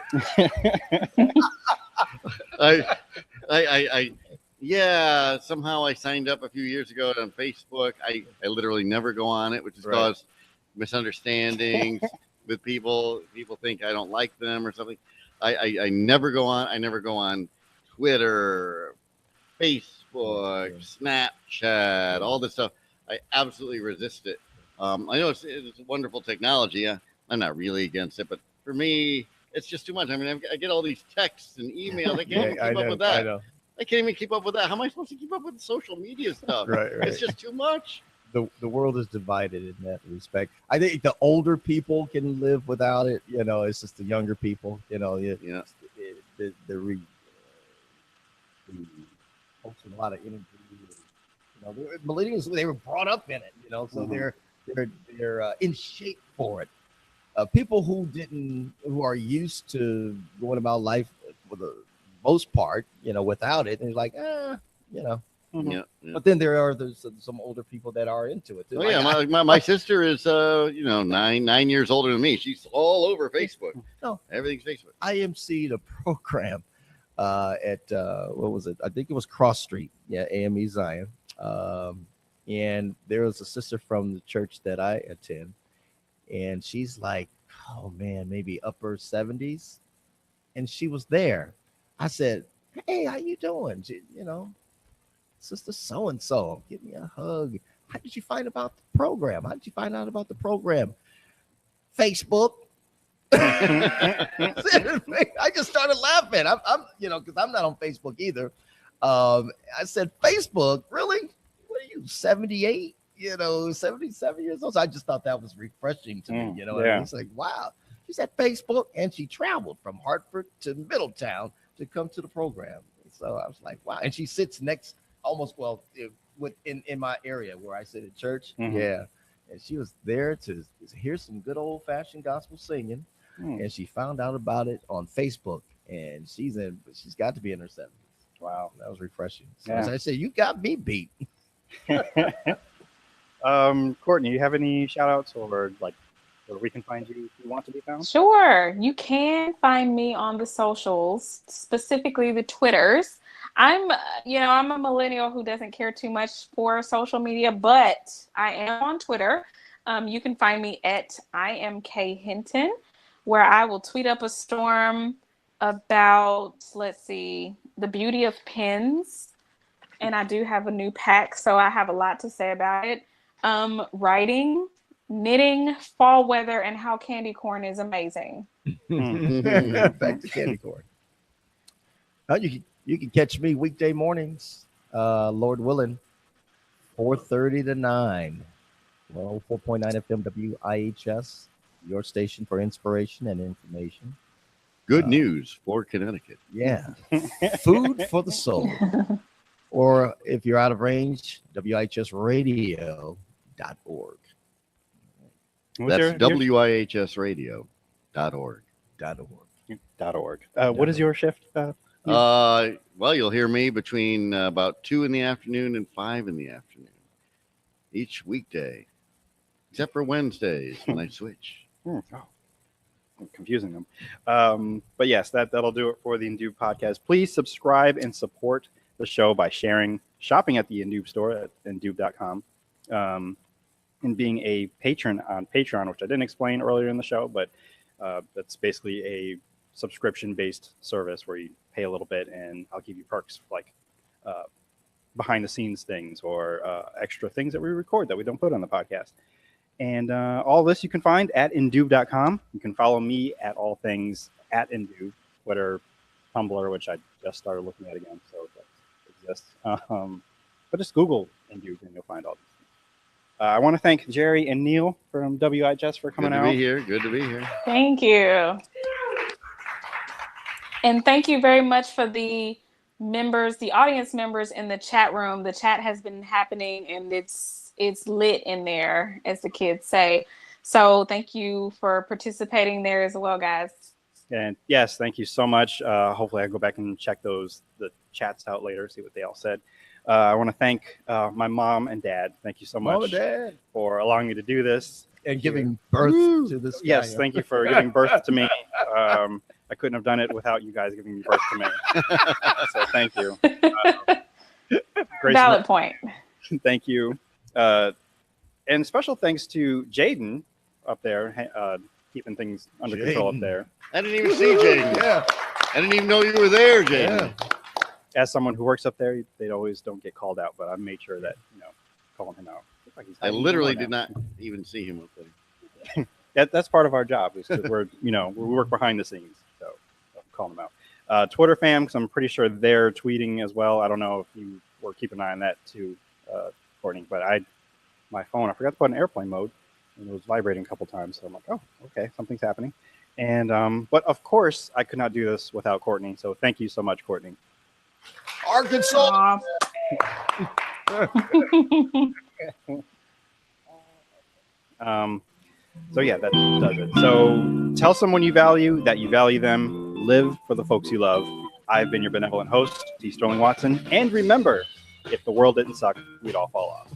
Somehow I signed up a few years ago on Facebook. I literally never go on it, which has caused misunderstandings with people. People think I don't like them or something. I never go on. I never go on Twitter, Facebook, Snapchat, all this stuff. I absolutely resist it. I know it's wonderful technology. I'm not really against it, but for me, it's just too much. I mean, I get all these texts and emails. I can't even keep up with that. I can't even keep up with that. How am I supposed to keep up with social media stuff? Right. It's just too much. The world is divided in that respect. I think the older people can live without it. It's just the younger people. Posting a lot of energy. Millennials, they were brought up in it. So they're in shape for it. People who are used to going about life for the most part, without it, and they're like, Yeah. But then there's some older people that are into it. Oh yeah, my sister is 9 years older than me. She's all over Facebook. No, everything's Facebook. I emceed a program at what was it? I think it was Cross Street. Yeah, AME Zion. And there was a sister from the church that I attend, and she's like, oh man, maybe upper 70s, and she was there. I said, hey, how you doing? She, Sister so-and-so, give me a hug. How did you find about the program? How did you find out about the program? Facebook. I just started laughing. I'm because I'm not on Facebook either. I said, Facebook, really? What are you, 78? 77 years old. So I just thought that was refreshing to me. What I mean? It's like, wow. She said Facebook, and she traveled from Hartford to Middletown to come to the program. So I was like, wow. And she sits next. In my area where I sit at church. Mm-hmm. Yeah. And she was there to hear some good old fashioned gospel singing. And she found out about it on Facebook, and she's got to be in her 70s. Wow. That was refreshing. So I said, you got me beat. Courtney, you have any shout outs or where we can find you if you want to be found? Sure. You can find me on the socials, specifically the Twitters. I'm a millennial who doesn't care too much for social media, but I am on Twitter. You can find me at IMKHinton, where I will tweet up a storm about, the beauty of pens. And I do have a new pack, so I have a lot to say about it. Writing, knitting, fall weather, and how candy corn is amazing. Back to candy corn. You can catch me weekday mornings, Lord willing, 4:30 to 9. Well, 4.9 FM WIHS, your station for inspiration and information. Good news for Connecticut. Yeah. Food for the soul. Or if you're out of range, WIHSradio.org. That's WIHSradio.org. What is your shift? Well, you'll hear me between about 2 in the afternoon and 5 in the afternoon each weekday, except for Wednesdays when I switch. I'm confusing them. But yes, that'll do it for the Indoob podcast. Please subscribe and support the show by shopping at the Indoob store at indoob.com, and being a patron on Patreon, which I didn't explain earlier in the show, but that's basically a subscription-based service where you pay a little bit and I'll give you perks like behind the scenes things or extra things that we record that we don't put on the podcast. And all this you can find at indoob.com. You can follow me at all things at Indoob, Twitter, Tumblr, which I just started looking at again, so that exists. But just Google Indoob and you'll find all these things. I want to thank Gerry and Neil from WIHS for coming out. Good to be here. Thank you. And thank you very much for the audience members in the chat room. The chat has been happening and it's lit in there, as the kids say. So thank you for participating there as well, guys. And yes, thank you so much. Hopefully I go back and check the chats out later, see what they all said. I want to thank my mom and dad. Thank you so much for allowing me to do this. And giving birth to this guy. Yes, thank you for giving birth to me. I couldn't have done it without you guys giving me birth to me. So thank you. Valid point. Thank you. And special thanks to Jaden up there, keeping things under control up there. I didn't even see Jaden. Yeah. I didn't even know you were there, Jaden. Yeah. As someone who works up there, they always don't get called out, but I made sure that, calling him out. I literally did not even see him up there. That's part of our job. Is we work behind the scenes, so I'm calling them out. Twitter fam, because I'm pretty sure they're tweeting as well. I don't know if you were keeping an eye on that too, Courtney. But my phone, I forgot to put in airplane mode, and it was vibrating a couple times. So I'm like, oh, okay, something's happening. And but of course, I could not do this without Courtney. So thank you so much, Courtney. Arkansas. So yeah, that does it. So tell someone you value that you value them. Live for the folks you love. I've been your benevolent host, T. Sterling Watson. And remember, if the world didn't suck, we'd all fall off.